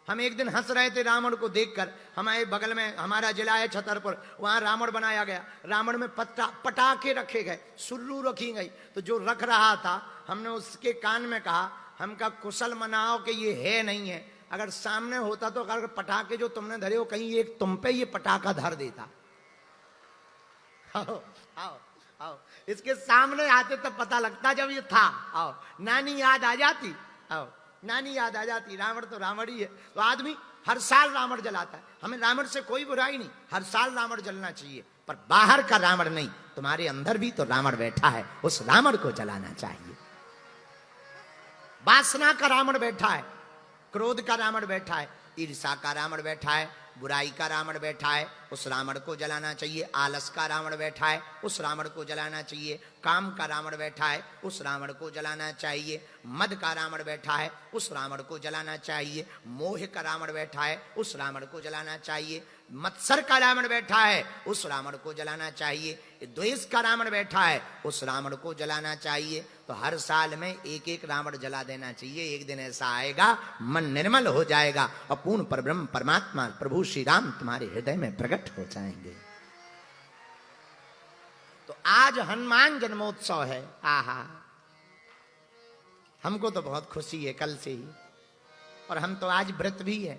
हम एक दिन हंस रहे थे रावण को देखकर, हमारे बगल में हमारा जिला है छतरपुर, वहां रावण बनाया गया, रावण में पटाखे रखे गए, सुर्रू रखी गई। तो जो रख रहा था हमने उसके कान में कहा, हमका कुशल मनाओ कि ये है नहीं है, अगर सामने होता तो अगर पटाखे जो तुमने धरे हो कहीं एक तुम पे ये पटाखा धर देता। आओ आओ आओ, इसके सामने आते तब पता लगता जब ये था। आओ नानी याद आ जाती, आओ नानी याद आ जाती। रावण तो रावण ही है। तो आदमी हर साल रावण जलाता है, हमें रावण से कोई बुराई नहीं, हर साल रावण जलना चाहिए, पर बाहर का रावण नहीं, तुम्हारे अंदर भी तो रावण बैठा है, उस रावण को जलाना चाहिए। वासना का रावण बैठा है, क्रोध का रावण बैठा है, ईर्षा का रावण बैठा है, बुराई का रावण बैठा है, उस रावण को जलाना चाहिए। आलस का रावण बैठा है, उस रावण को जलाना चाहिए। काम का रावण बैठा है, उस रावण को जलाना चाहिए। मद का रावण बैठा है, उस रावण को जलाना चाहिए। मोह का रावण बैठा है, उस रावण को जलाना चाहिए। मत्सर का रावण बैठा है, उस रावण को जलाना चाहिए। द्वेष का रावण बैठा है, उस रावण को जलाना चाहिए। तो हर साल में एक एक रावण जला देना चाहिए। एक दिन ऐसा आएगा, मन निर्मल हो जाएगा और पूर्ण परब्रह्म परमात्मा प्रभु श्री राम तुम्हारे हृदय में प्रकट हो जाएंगे। तो आज हनुमान जन्मोत्सव है। आहा, हमको तो बहुत खुशी है कल से ही, और हम तो आज व्रत भी है।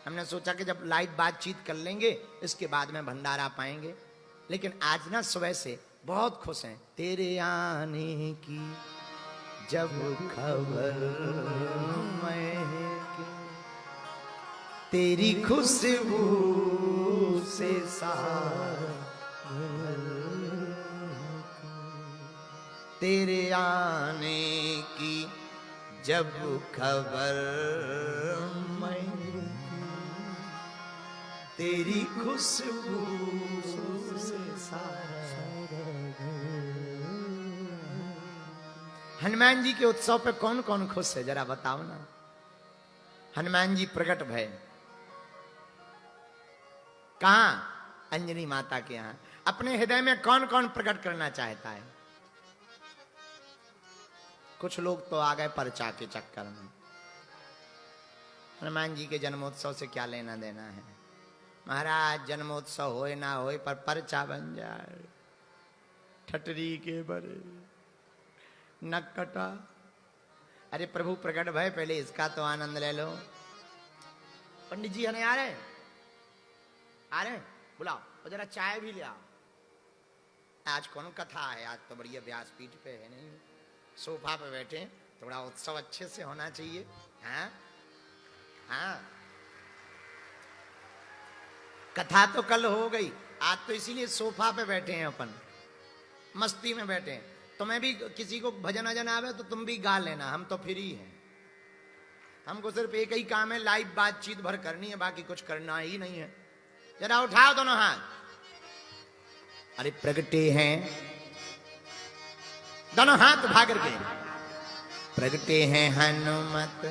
हमने सोचा कि जब लाइव बातचीत कर लेंगे इसके बाद में भंडारा पाएंगे, लेकिन आज ना सुबह से बहुत खुश हैं। तेरे आने की जब खबर महके, तेरी खुशबू से सारा, तेरे आने की जब खबर महके, तेरी खुशबू से सारा। हनुमान जी के उत्सव पे कौन कौन खुश है जरा बताओ ना। हनुमान जी प्रकट भय कहां? अंजनी माता के यहां। अपने हृदय में कौन कौन प्रकट करना चाहता है? कुछ लोग तो आ गए पर्चा के चक्कर में। हनुमान जी के जन्मोत्सव से क्या लेना देना है महाराज? जन्मोत्सव होए ना होए पर पर्चा बन जाए, ठटरी के बरे नक कटा। अरे प्रभु प्रकट भय, पहले इसका तो आनंद ले लो। पंडित जी हमें आ रहे बुलाओ और जरा चाय भी ले आओ। आज कौन कथा है? आज तो बढ़िया व्यासपीठ पे है, नहीं सोफा पे बैठे, थोड़ा उत्सव अच्छे से होना चाहिए। हाँ हाँ, कथा तो कल हो गई, आज तो इसीलिए सोफा पे बैठे हैं, अपन मस्ती में बैठे हैं। तुम्हें भी किसी को भजन वजन आवे तो तुम भी गा लेना, हम तो फ्री हैं। हमको सिर्फ एक ही काम है, लाइव बातचीत भर करनी है, बाकी कुछ करना ही नहीं है। जरा उठाओ दोनों हाथ। अरे प्रगटे हैं दोनों हाथ उठा करके, प्रगटे हैं हनुमत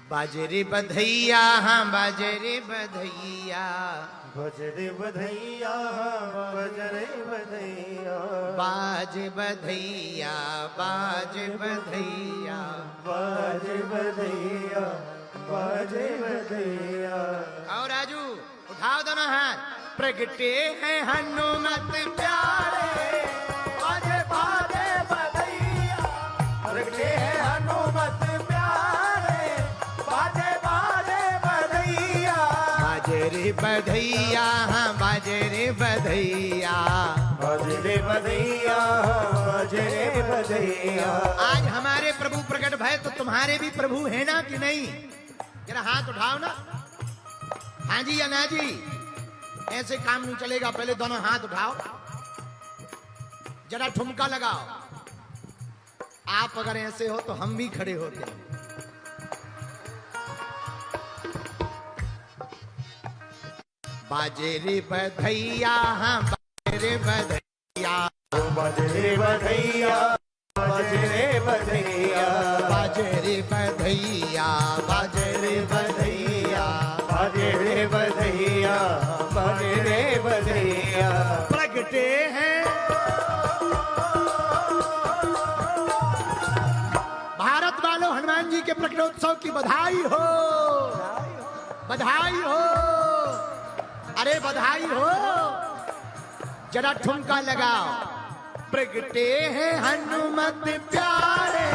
बाजरे बधैया, हाँ बाजरे बधैया, बजरे बधैया, बजरे बधैया, बाज बधैया, बाज बधैया, बाज बधैया, बाजे बधैया। और राजू उठाओ दोनों हाथ। प्रगटे हैं हनुमत प्यारे, बाजे बाजे बधैया, प्रगटे हैं हनुमत प्यारे, बाजे बाजे बधैया, बाजरे बधैया, हाँ बाजरे बधैया, बजरे बधैया, बजरे बधैया। आज हमारे प्रभु प्रकट भय तो तुम्हारे भी प्रभु है ना कि नहीं? जरा हाथ उठाओ ना। हाँ जी या ना जी? ऐसे काम नहीं चलेगा, पहले दोनों हाथ उठाओ, जरा ठुमका लगाओ। आप अगर ऐसे हो तो हम भी खड़े होते हैं। बाजरे बधैया, हाँ बाजरे बधैया, बजरे बधैया, बजरे बधैया, बाजरे बधैया, बजरे बधैया, बजरे बधैया, बजरे बधैया। प्रगटे हैं। भारत वालों, हनुमान जी के प्रकटोत्सव की बधाई हो, बधाई हो, अरे बधाई हो। जरा ठुमका लगाओ। प्रगटे हैं हनुमत प्यारे,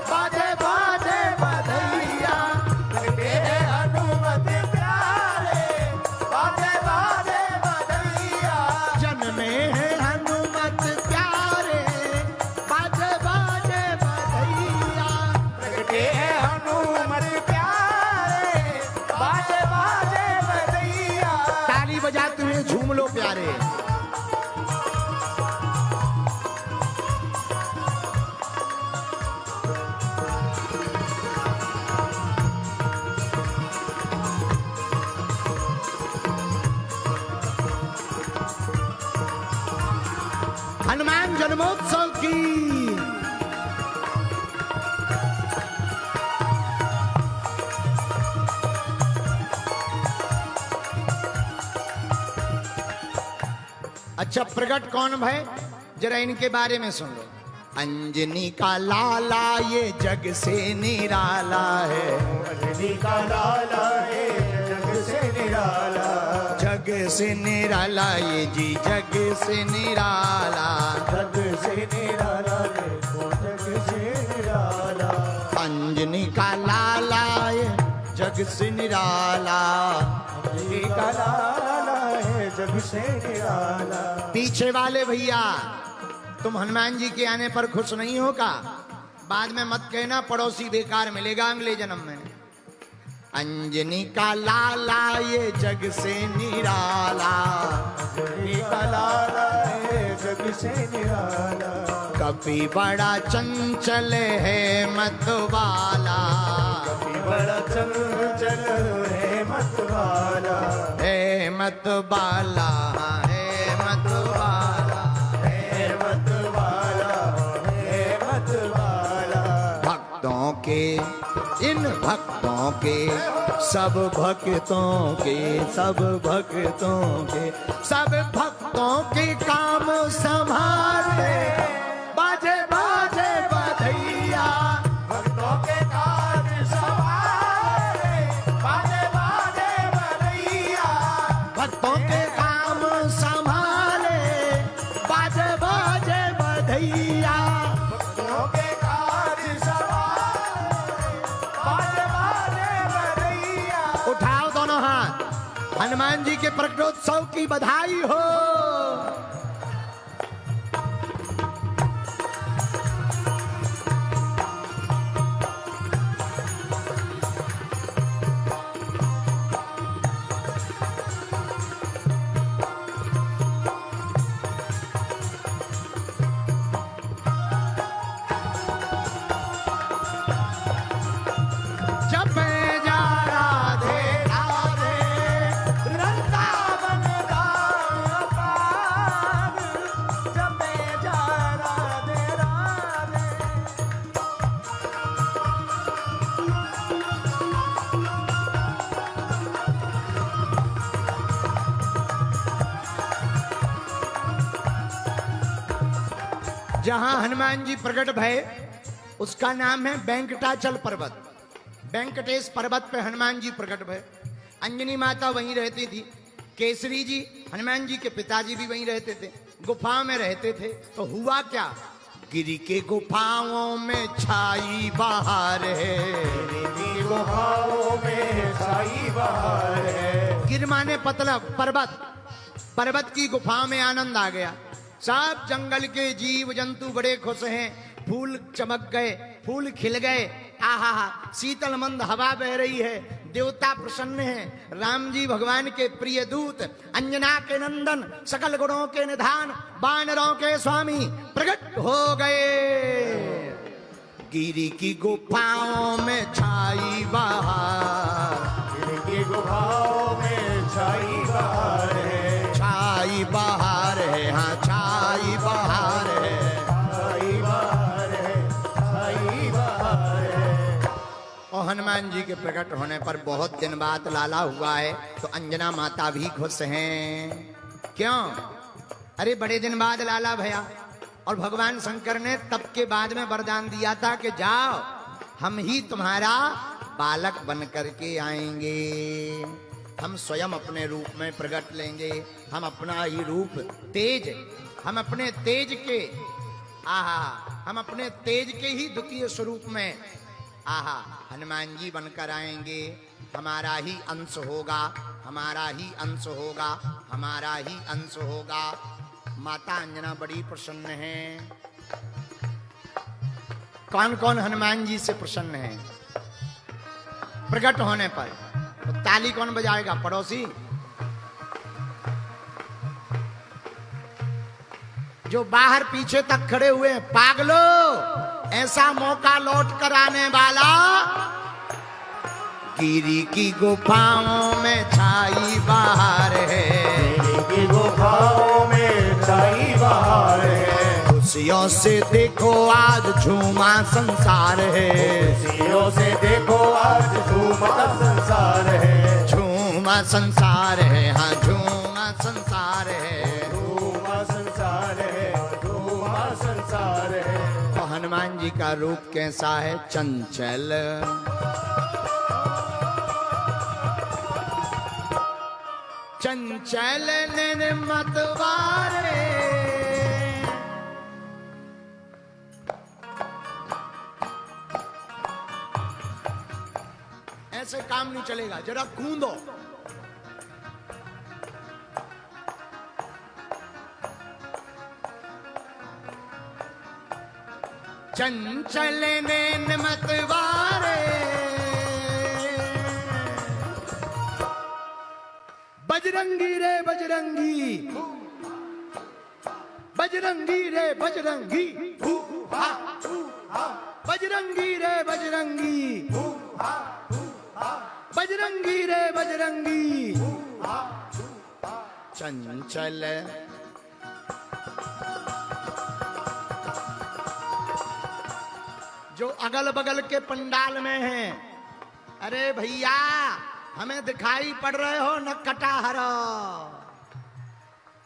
बाजे बाजे बधैया, प्रगटे हैं हनुमत प्यारे, बाजे बाजे बधैया। जन्मे हैं हनुमत प्यारे, बाजे बाजे बधैया। प्रगटे हैं हनुमत प्यारे, बाजे बाजे बधैया। ताली बजाते हुए झूम लो प्यारे। हनुमान जन्मोत्सव की। अच्छा, प्रकट कौन भाई, जरा इनके बारे में सुन लो। अंजनी का लाला ये जग से निराला है, अंजनी का लाला है जग से निराला, जग से निराला ये जी जग से निराला, जग से निराला देखो जग से निराला, अंजनी का लाला ये जग से निराला, अंजनी का लाला है जग से निराला। पीछे वाले भैया, तुम हनुमान जी के आने पर खुश नहीं हो का? बाद में मत कहना पड़ोसी बेकार मिलेगा अगले जन्म में। अंजनी का लाला ये जग से निराला, अंजनी का लाला है जग से निराला, कभी बड़ा चंचल है मतवाला, कभी बड़ा चंचल है मतवाला, है मतवाला, है मतवाला, है मतवाला, है मतवाला। भक्तों के, इन भक्तों के, सब भक्तों के, सब भक्तों के, सब भक्तों के काम संभाले, बाजे बाजे बधैया, भक्तों के काज संभाले, बाजे बाजे बधैया, भक्तों के काम संभाले, बाजे बाजे बधैया। भक्तों के काज संभाले, बाजे बाजे बधैया। उठाओ दोनों हाथ, हनुमान जी के प्रकटोत्सव की बधाई हो। जब मैं जा राधे राधे, वृंदावन का पार, जब मैं जा राधे राधे। जहां हनुमान जी प्रकट भय उसका नाम है वेंकटाचल पर्वत। वेंकटेश पर्वत पे हनुमान जी प्रकट भय। अंजनी माता वहीं रहती थी, केसरी जी हनुमान जी के पिताजी भी वहीं रहते थे, गुफा में रहते थे। तो हुआ क्या, गिरी के गुफाओं में छाई बहार है, तेरी गुफाओं में छाई बहार है, गिर माने पतला पर्वत, पर्वत की गुफाओं में आनंद आ गया। सब जंगल के जीव जंतु बड़े खुश हैं, फूल चमक गए, फूल खिल गए, आहा शीतल मंद हवा बह रही है, देवता प्रसन्न है। राम जी भगवान के प्रिय दूत, अंजना के नंदन, सकल गुणों के निधान, वानरों के स्वामी प्रकट हो गए। गिरी की गुफाओं में छाई बहार, तेरी गुफाओं में छाई बहार है, छाई बहार है, हाँ छाई बहार है। छाई बहार है, छाई बहार है। और हनुमान जी के प्रकट होने पर बहुत दिन बाद लाला हुआ है, तो अंजना माता भी खुश हैं। क्यों? अरे बड़े दिन बाद लाला भया, और भगवान शंकर ने तब के बाद में वरदान दिया था कि जाओ हम ही तुम्हारा बालक बन करके आएंगे, हम स्वयं अपने रूप में प्रकट लेंगे, हम अपना ही रूप तेज, हम अपने तेज के, आहा हम अपने तेज के ही द्वितीय स्वरूप में, आहा हनुमान जी बनकर आएंगे, हमारा ही अंश होगा, हमारा ही अंश होगा, हमारा ही अंश होगा। माता अंजना बड़ी प्रसन्न है। कौन कौन हनुमान जी से प्रसन्न है प्रकट होने पर? तो ताली कौन बजाएगा? पड़ोसी जो बाहर पीछे तक खड़े हुए हैं, पागलो ऐसा मौका लौट कर आने वाला, गिरी की गुफाओं में छाई बहार है, गिरी की गुफाओं में छाई बहार है, खुशियों से देखो आज झूमा संसार है, खुशियों से देखो आज झूमा संसार है, झूमा संसार है, हाँ झूमा संसार है, झूमा संसार है, झूमा संसार है। तो हनुमान जी का रूप कैसा है? चंचल, चंचल नैन मतवारे, ऐसे काम नहीं चलेगा, जरा कूदो। चंचल नैन मतवारे, बजरंगी रे बजरंगी, बजरंगी रे बजरंगी, बजरंगी रे बजरंगी, बजरंगी रे बजरंगी, चंचल जो अगल बगल के पंडाल में हैं, अरे भैया हमें दिखाई पड़ रहे हो न कटाहरो,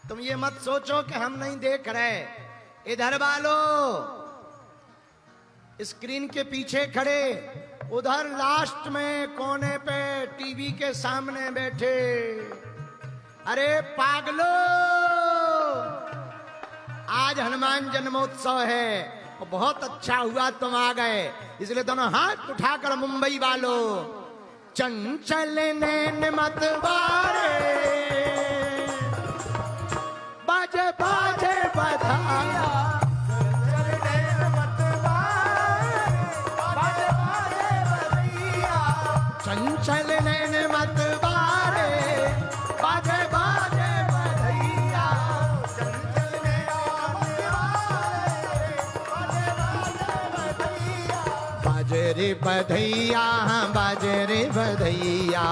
तुम ये मत सोचो कि हम नहीं देख रहे। इधर वालों स्क्रीन के पीछे खड़े, उधर लास्ट में कोने पे टीवी के सामने बैठे, अरे पागलो आज हनुमान जन्मोत्सव है, बहुत अच्छा हुआ तुम आ गए, इसलिए दोनों हाथ उठाकर मुंबई वालों, चंचल नैन मतवारे, बाजे बाजे बधाया, चंचल नैन मतवारे, बाजे बाजे बधैया, चंचल नैन मतवारे, बाजे बाजे बधैया, चंचल नैन मतवारे, बाजे बाजे बधैया, बाजे रे बधैया, बाजे रे बधैया,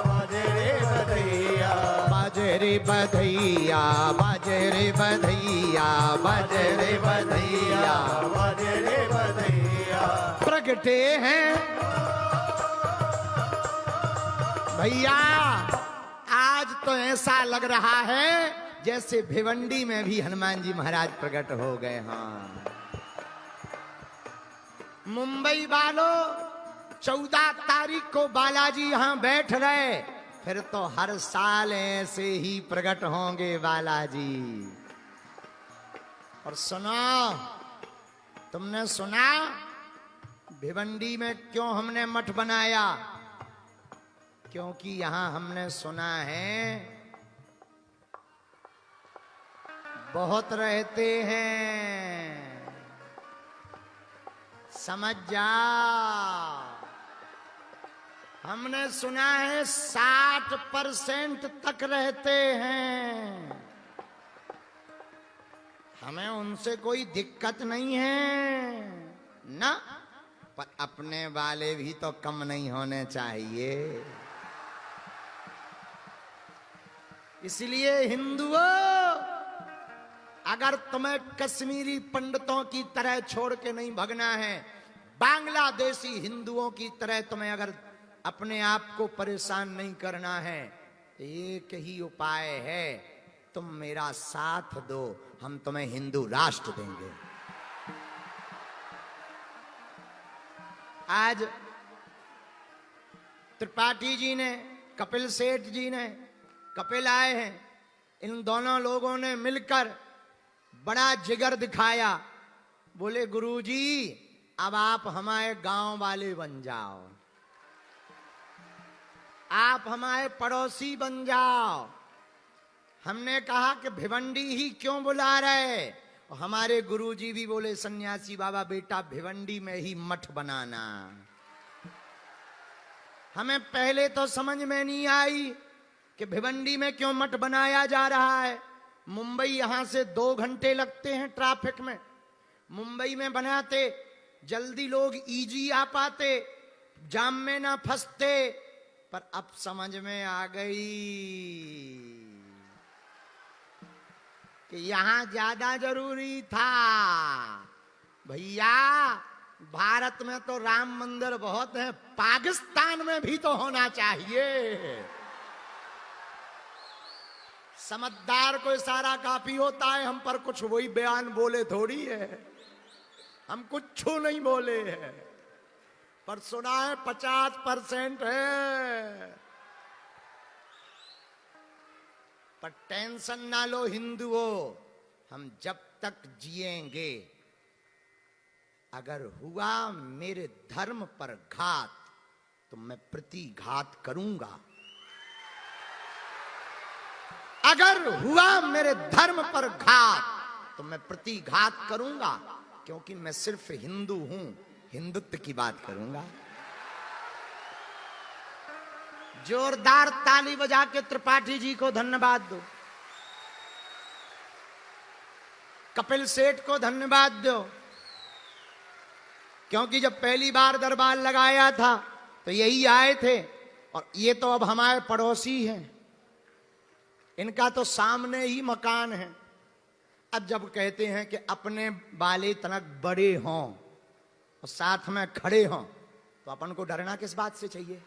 बाजे रे बधैया, बाजे रे बधैया, बाजे रे बधैया, बाजे रे बधैया, बाजे रे बधैया। प्रगटे हैं भैया, आज तो ऐसा लग रहा है जैसे भिवंडी में भी हनुमान जी महाराज प्रकट हो गए। हाँ मुंबई वालों 14 तारीख को बालाजी यहां बैठ रहे, फिर तो हर साल ऐसे ही प्रकट होंगे बालाजी। और सुनो, तुमने सुना भिवंडी में क्यों हमने मठ बनाया? क्योंकि यहां हमने सुना है बहुत रहते हैं, समझ जा। हमने सुना है 60% तक रहते हैं, हमें उनसे कोई दिक्कत नहीं है ना, पर अपने वाले भी तो कम नहीं होने चाहिए। इसलिए हिंदुओं, अगर तुम्हें कश्मीरी पंडितों की तरह छोड़ के नहीं भगना है, बांग्लादेशी हिंदुओं की तरह तुम्हें अगर अपने आप को परेशान नहीं करना है, तो एक ही उपाय है, तुम मेरा साथ दो, हम तुम्हें हिंदू राष्ट्र देंगे। आज त्रिपाठी जी ने, कपिल सेठ जी ने, कपिल आए हैं, इन दोनों लोगों ने मिलकर बड़ा जिगर दिखाया। बोले गुरुजी अब आप हमारे गांव वाले बन जाओ, आप हमारे पड़ोसी बन जाओ। हमने कहा कि भिवंडी ही क्यों बुला रहे? और हमारे गुरुजी भी बोले सन्यासी बाबा बेटा भिवंडी में ही मठ बनाना। हमें पहले तो समझ में नहीं आई कि भिवंडी में क्यों मठ बनाया जा रहा है। मुंबई यहां से 2 घंटे लगते हैं ट्रैफिक में, मुंबई में बनाते जल्दी लोग इजी आ पाते, जाम में ना फंसते। पर अब समझ में आ गई, कि यहां ज्यादा जरूरी था। भैया भारत में तो राम मंदिर बहुत है, पाकिस्तान में भी तो होना चाहिए। समझदार को इशारा काफी होता है, हम पर कुछ वही बयान बोले थोड़ी है, हम कुछ नहीं बोले हैं, पर सुना है 50% है। पर टेंशन ना लो हिंदुओं, हम जब तक जिएंगे, अगर हुआ मेरे धर्म पर घात तो मैं प्रतिघात करूंगा। अगर हुआ मेरे धर्म पर घात तो मैं प्रतिघात करूंगा, क्योंकि मैं सिर्फ हिंदू हूं, हिंदुत्व की बात करूंगा। जोरदार ताली बजा के त्रिपाठी जी को धन्यवाद दो, कपिल सेठ को धन्यवाद दो, क्योंकि जब पहली बार दरबार लगाया था तो यही आए थे, और ये तो अब हमारे पड़ोसी हैं, इनका तो सामने ही मकान है। अब जब कहते हैं कि अपने वाले तनक बड़े हों और साथ में खड़े हों, तो अपन को डरना किस बात से चाहिए।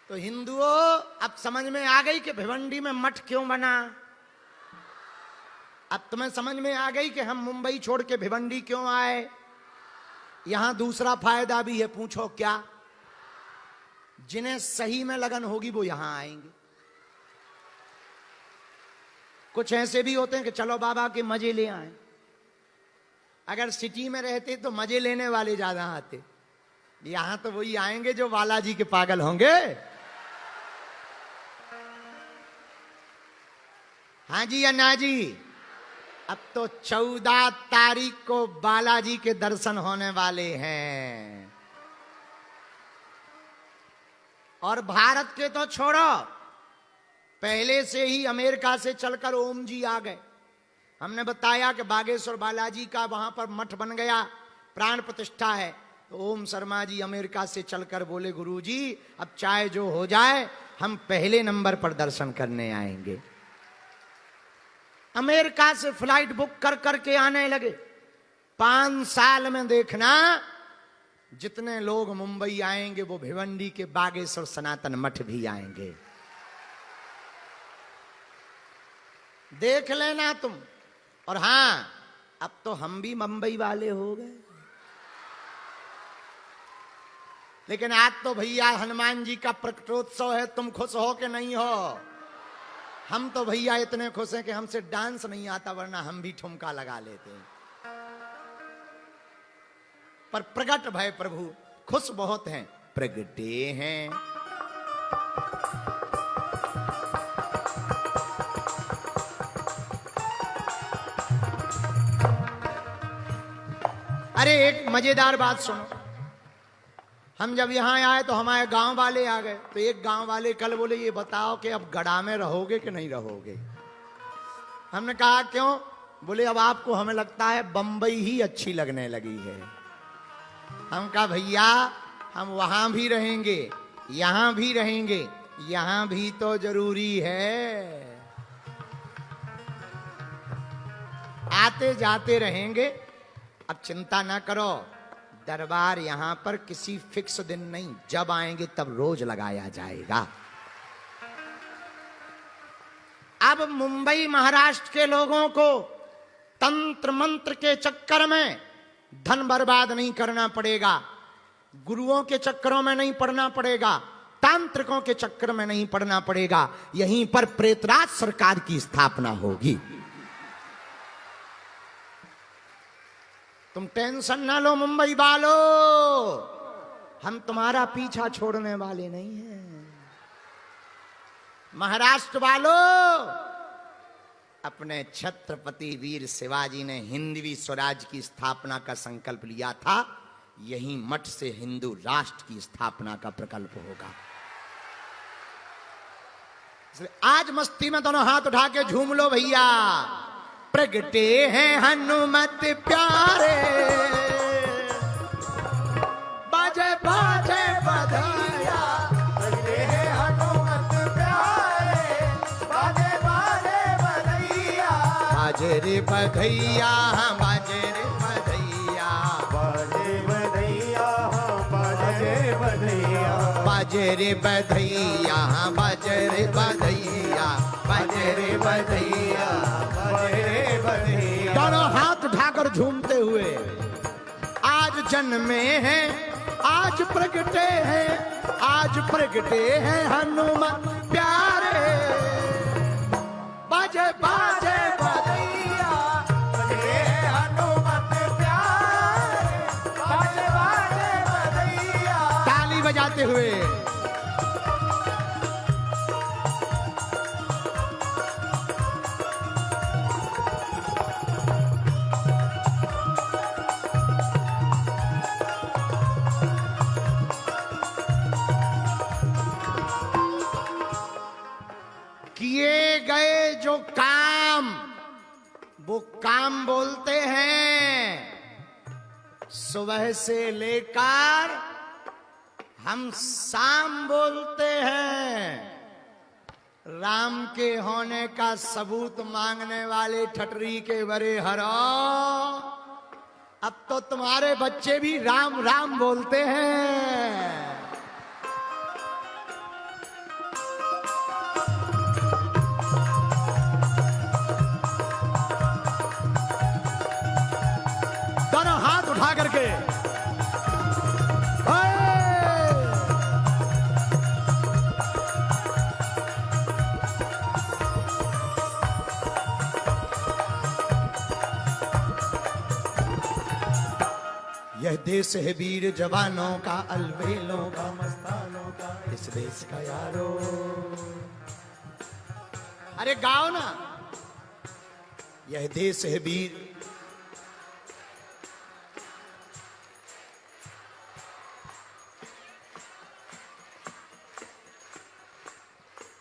तो हिंदुओं, अब समझ में आ गई कि भिवंडी में मठ क्यों बना। अब तुम्हें समझ में आ गई कि हम मुंबई छोड़ के भिवंडी क्यों आए। यहां दूसरा फायदा भी है, पूछो क्या। जिन्हें सही में लगन होगी वो यहां आएंगे। कुछ ऐसे भी होते हैं कि चलो बाबा के मजे ले आए। अगर सिटी में रहते तो मजे लेने वाले ज्यादा आते, यहां तो वही आएंगे जो बालाजी के पागल होंगे। हाँ जी या ना जी। अब तो 14 तारीख को बालाजी के दर्शन होने वाले हैं। और भारत के तो छोड़ो, पहले से ही अमेरिका से चलकर ओम जी आ गए। हमने बताया कि बागेश्वर बालाजी का वहां पर मठ बन गया, प्राण प्रतिष्ठा है। तो ओम शर्मा जी अमेरिका से चलकर बोले, गुरुजी अब चाहे जो हो जाए, हम पहले नंबर पर दर्शन करने आएंगे। अमेरिका से फ्लाइट बुक कर करके आने लगे। 5 साल में देखना जितने लोग मुंबई आएंगे वो भिवंडी के बागेश्वर सनातन मठ भी आएंगे। देख लेना तुम। और हां, अब तो हम भी मुंबई वाले हो गए। लेकिन आज तो भैया हनुमान जी का प्रकटोत्सव है, तुम खुश हो कि नहीं हो? हम तो भैया इतने खुश हैं कि हमसे डांस नहीं आता, वरना हम भी ठुमका लगा लेते हैं। पर प्रगट भय प्रभु, खुश बहुत हैं, प्रगटे हैं। अरे एक मजेदार बात सुनो। हम जब यहां आए तो हमारे गांव वाले आ गए। तो एक गांव वाले कल बोले, ये बताओ कि अब गड़ा में रहोगे कि नहीं रहोगे। हमने कहा क्यों? बोले अब आपको हमें लगता है बंबई ही अच्छी लगने लगी है। हम कहा भैया हम वहां भी रहेंगे, यहां भी रहेंगे, यहां भी तो जरूरी है। आते जाते रहेंगे। अब चिंता ना करो, दरबार यहां पर किसी फिक्स दिन नहीं, जब आएंगे तब रोज लगाया जाएगा। अब मुंबई महाराष्ट्र के लोगों को तंत्र मंत्र के चक्कर में धन बर्बाद नहीं करना पड़ेगा, गुरुओं के चक्करों में नहीं पड़ना पड़ेगा, तांत्रिकों के चक्कर में नहीं पड़ना पड़ेगा। यहीं पर प्रेतराज सरकार की स्थापना होगी। तुम टेंशन ना लो मुंबई वालों, हम तुम्हारा पीछा छोड़ने वाले नहीं हैं। महाराष्ट्र वालों, अपने छत्रपति वीर शिवाजी ने हिंदवी स्वराज की स्थापना का संकल्प लिया था। यही मठ से हिंदू राष्ट्र की स्थापना का प्रकल्प होगा। आज मस्ती में दोनों हाथ उठा के झूम लो भैया। प्रगटे हैं हनुमत प्यारे, बाजे बाजे बधाइया। प्रगटे हैं हनुमत प्यारे, बाजे रे बधैया, बाजे रे बधैया, बाजे बधैया, बाजे बधैया, बाजे रे बधैया, बाजे रे बधैया, बाजे रे बधैया, बाजे रे बधैया। दोनों हाथ उठाकर झूमते हुए आज जन्मे हैं, आज प्रगटे हैं, आज प्रगटे हैं हनुमान प्यारे। बाजे बाजे बधैया, बजे हनुमत प्यारे, बाजे बाजे बधैया। ताली बजाते हुए किए गए जो काम वो काम बोलते हैं। सुबह से लेकर हम शाम बोलते हैं। राम के होने का सबूत मांगने वाले ठटरी के बड़े हरो, अब तो तुम्हारे बच्चे भी राम राम बोलते हैं। दोनों हाथ उठा करके यह देश है वीर जवानों का, अलबेलों का, मस्तानों का, इस देश का यारो। अरे गाओ ना। यह देश है वीर,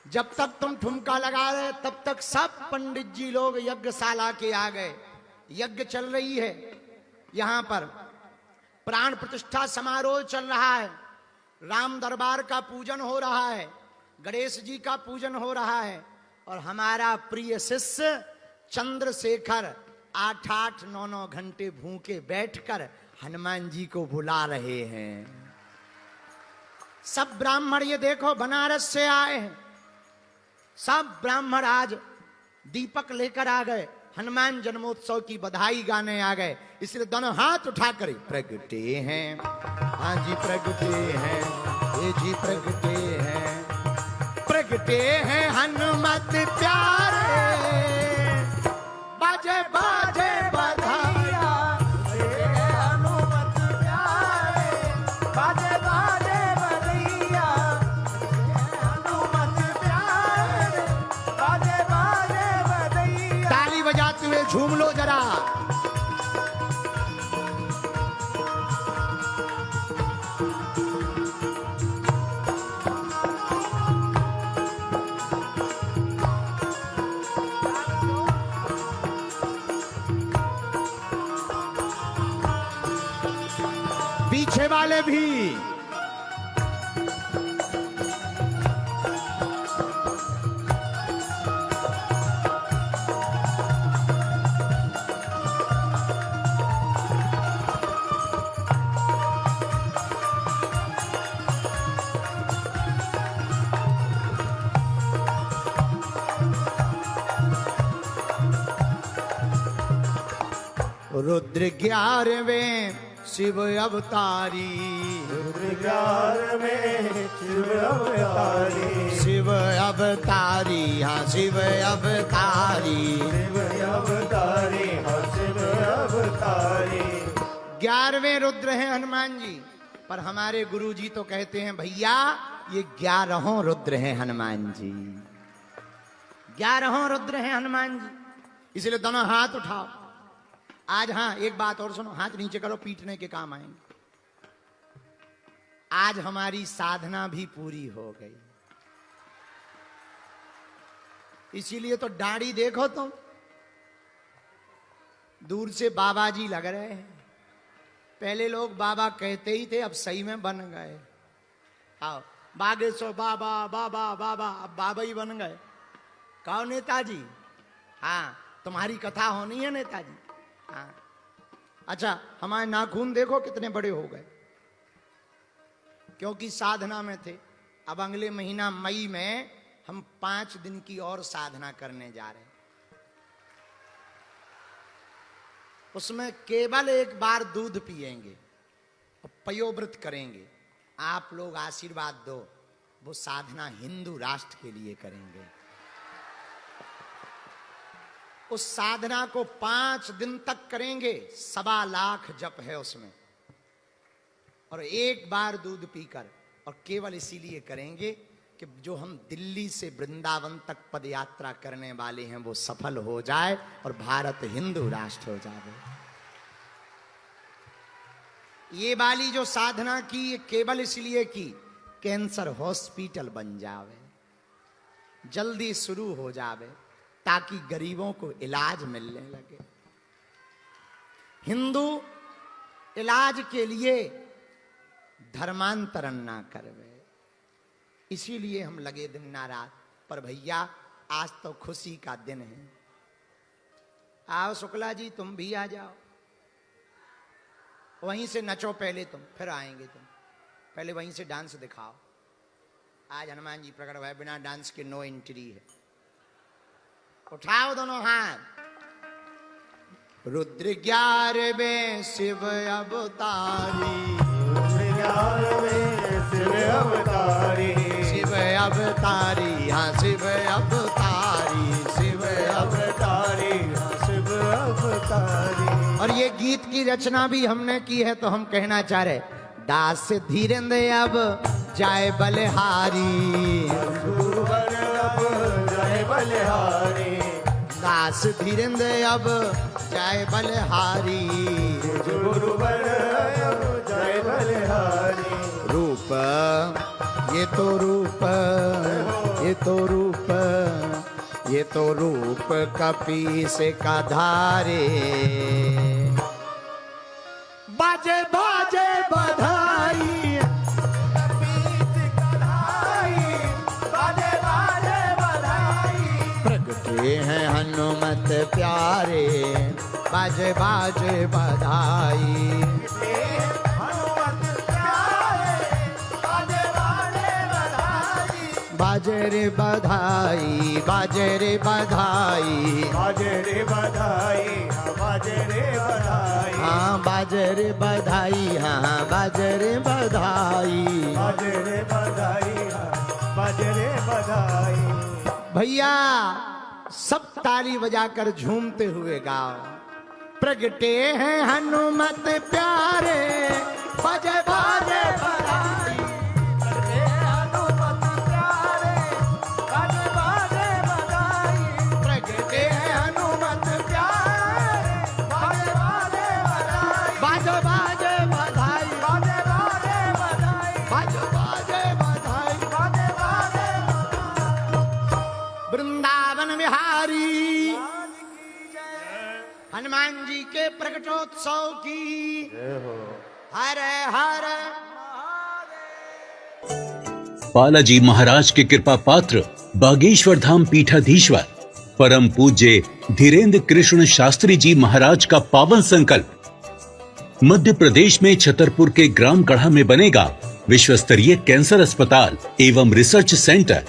जब तक तुम ठुमका लगा रहे तब तक सब पंडित जी लोग यज्ञशाला के आ गए। यज्ञ चल रही है, यहां पर प्राण प्रतिष्ठा समारोह चल रहा है। राम दरबार का पूजन हो रहा है, गणेश जी का पूजन हो रहा है, और हमारा प्रिय शिष्य चंद्रशेखर 8-8, 9-9 घंटे भूखे बैठकर हनुमान जी को बुला रहे हैं। सब ब्राह्मण ये देखो बनारस से आए हैं, सब ब्राह्मण आज दीपक लेकर आ गए, हनुमान जन्मोत्सव की बधाई गाने आ गए। इसलिए दोनों हाथ उठाकर प्रगटे हैं, हाँ जी प्रगटे हैं, ये जी प्रगटे हैं, प्रगटे हैं हनुमत प्यारे। बाजे बाजे बधाइया, हनुमत प्यारे, बाजे बाजे बधैया, हनुमत प्यारे, बाजे बाजे बधैया। ताली बजाते हुए झूम लो जरा। पीछे वाले भी रुद्र 11वें शिव अवतारी, रुद्र 11वें शिव अवतारी, शिव अवतारी, हाँ शिव अवतारी, शिव अवतारी, हाँ शिव अवतारी। 11वें रुद्र हैं हनुमान जी, पर हमारे गुरु जी तो कहते हैं भैया ये 11हों रुद्र हैं हनुमान जी, 11हों रुद्र हैं हनुमान जी। इसलिए दोनों हाथ उठाओ आज। हाँ एक बात और सुनो, हाथ नीचे करो, पीटने के काम आएंगे। आज हमारी साधना भी पूरी हो गई, इसीलिए तो दाढ़ी देखो तुम, दूर से बाबा जी लग रहे हैं। पहले लोग बाबा कहते ही थे, अब सही में बन गए। आओ बागेश्वर बाबा बाबा बाबा, अब बाबा ही बन गए। कहो नेताजी, हाँ तुम्हारी कथा होनी है नेताजी। हाँ। अच्छा, हमारे नाखून देखो कितने बड़े हो गए, क्योंकि साधना में थे। अब अगले महीना मई में हम 5 दिन की और साधना करने जा रहे हैं। उसमें केवल एक बार दूध पिएंगे और पयोव्रत करेंगे। आप लोग आशीर्वाद दो, वो साधना हिंदू राष्ट्र के लिए करेंगे। उस साधना को 5 दिन तक करेंगे। 1.25 लाख जप है उसमें, और एक बार दूध पीकर, और केवल इसीलिए करेंगे कि जो हम दिल्ली से वृंदावन तक पद यात्रा करने वाले हैं वो सफल हो जाए और भारत हिंदू राष्ट्र हो जाए। ये वाली जो साधना की, ये केवल इसलिए की कैंसर हॉस्पिटल बन जावे, जल्दी शुरू हो जावे, ताकि गरीबों को इलाज मिलने लगे। हिंदू इलाज के लिए धर्मांतरण ना करवे, इसीलिए हम लगे दिन ना रात। पर भैया आज तो खुशी का दिन है। आओ शुक्ला जी, तुम भी आ जाओ, वहीं से नचो पहले तुम, फिर आएंगे तुम। पहले वहीं से डांस दिखाओ। आज हनुमान जी प्रकट हुए, बिना डांस के नो एंट्री है। उठाओ दोनों हाथ। रुद्र 11वें शिव अवतारी, रुद्र 11वें शिव अवतारी, शिव अवतारी, हाँ शिव अवतारी, शिव अवतारी, शिव अवतारी। और ये गीत की रचना भी हमने की है, तो हम कहना चाह रहे, दास धीरेन्द्र अब जाए बलिहारी, गुरुवर अब जाए बलिहारी, दास धीरेन्द्र अब जाए बलिहारी, गुरुवर अब जाए बलिहारी। रूप ये तो रूप, ये तो रूप, ये तो रूप कपीस का धारे। बाजे बाजे बधाई, कपीस का धाई, बाजे बाजे बधाई। प्रगटे हैं हनुमत प्यारे, बाजे बाजे बधाई। हनुमत प्यारे, बाजे बाजे बधाई। बाजे रे बधाई, बाजे रे बधाई, बाजे रे बधाई, बाजे रे बधाई, हाँ बाजे रे बधाई, हाँ बाजे रे बधाई। बाजे रे बधाई, बाजे रे बधाई। भैया सब ताली बजाकर झूमते हुए गाओ। प्रगटे हैं हनुमत प्यारे, बाजे बाजे बधाई। हनुमत प्यारे, बाजे बाजे बधाई। प्रगटे हैं हनुमत प्यारे, बाजे बाजे बधाई, बाजे बाजे बधाई, बाजे बाजे बधाई, बाजे बाजे बधाई। बाजे बाजे वृंदावन बिहारी हनुमान जी के प्रकटोत्सव की हर हर। बालाजी महाराज के कृपा पात्र बागेश्वर धाम पीठाधीश्वर परम पूज्य धीरेन्द्र कृष्ण शास्त्री जी महाराज का पावन संकल्प। मध्य प्रदेश में छतरपुर के ग्राम गढ़ा में बनेगा विश्व स्तरीय कैंसर अस्पताल एवं रिसर्च सेंटर,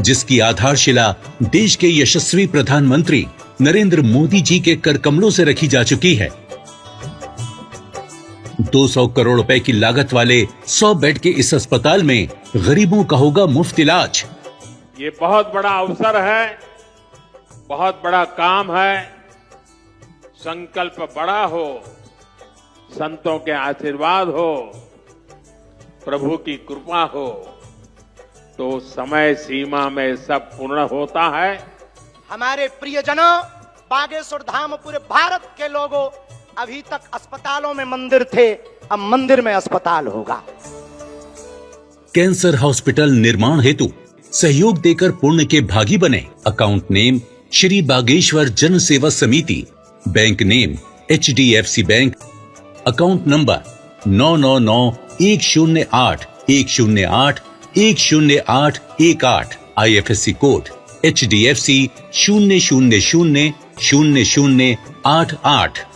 जिसकी आधारशिला देश के यशस्वी प्रधानमंत्री नरेंद्र मोदी जी के कर कमलों से रखी जा चुकी है। 200 करोड़ रुपए की लागत वाले 100 बेड के इस अस्पताल में गरीबों का होगा मुफ्त इलाज। ये बहुत बड़ा अवसर है, बहुत बड़ा काम है। संकल्प बड़ा हो, संतों के आशीर्वाद हो, प्रभु की कृपा हो, तो समय सीमा में सब पूर्ण होता है। हमारे प्रियजनों, बागेश्वर धाम पूरे भारत के लोगों, अभी तक अस्पतालों में मंदिर थे, अब मंदिर में अस्पताल होगा। कैंसर हॉस्पिटल निर्माण हेतु सहयोग देकर पुण्य के भागी बने। अकाउंट नेम श्री बागेश्वर जन सेवा समिति, bank name HDFC bank, account number 99910810810818, IFSC code HDFC 0000088।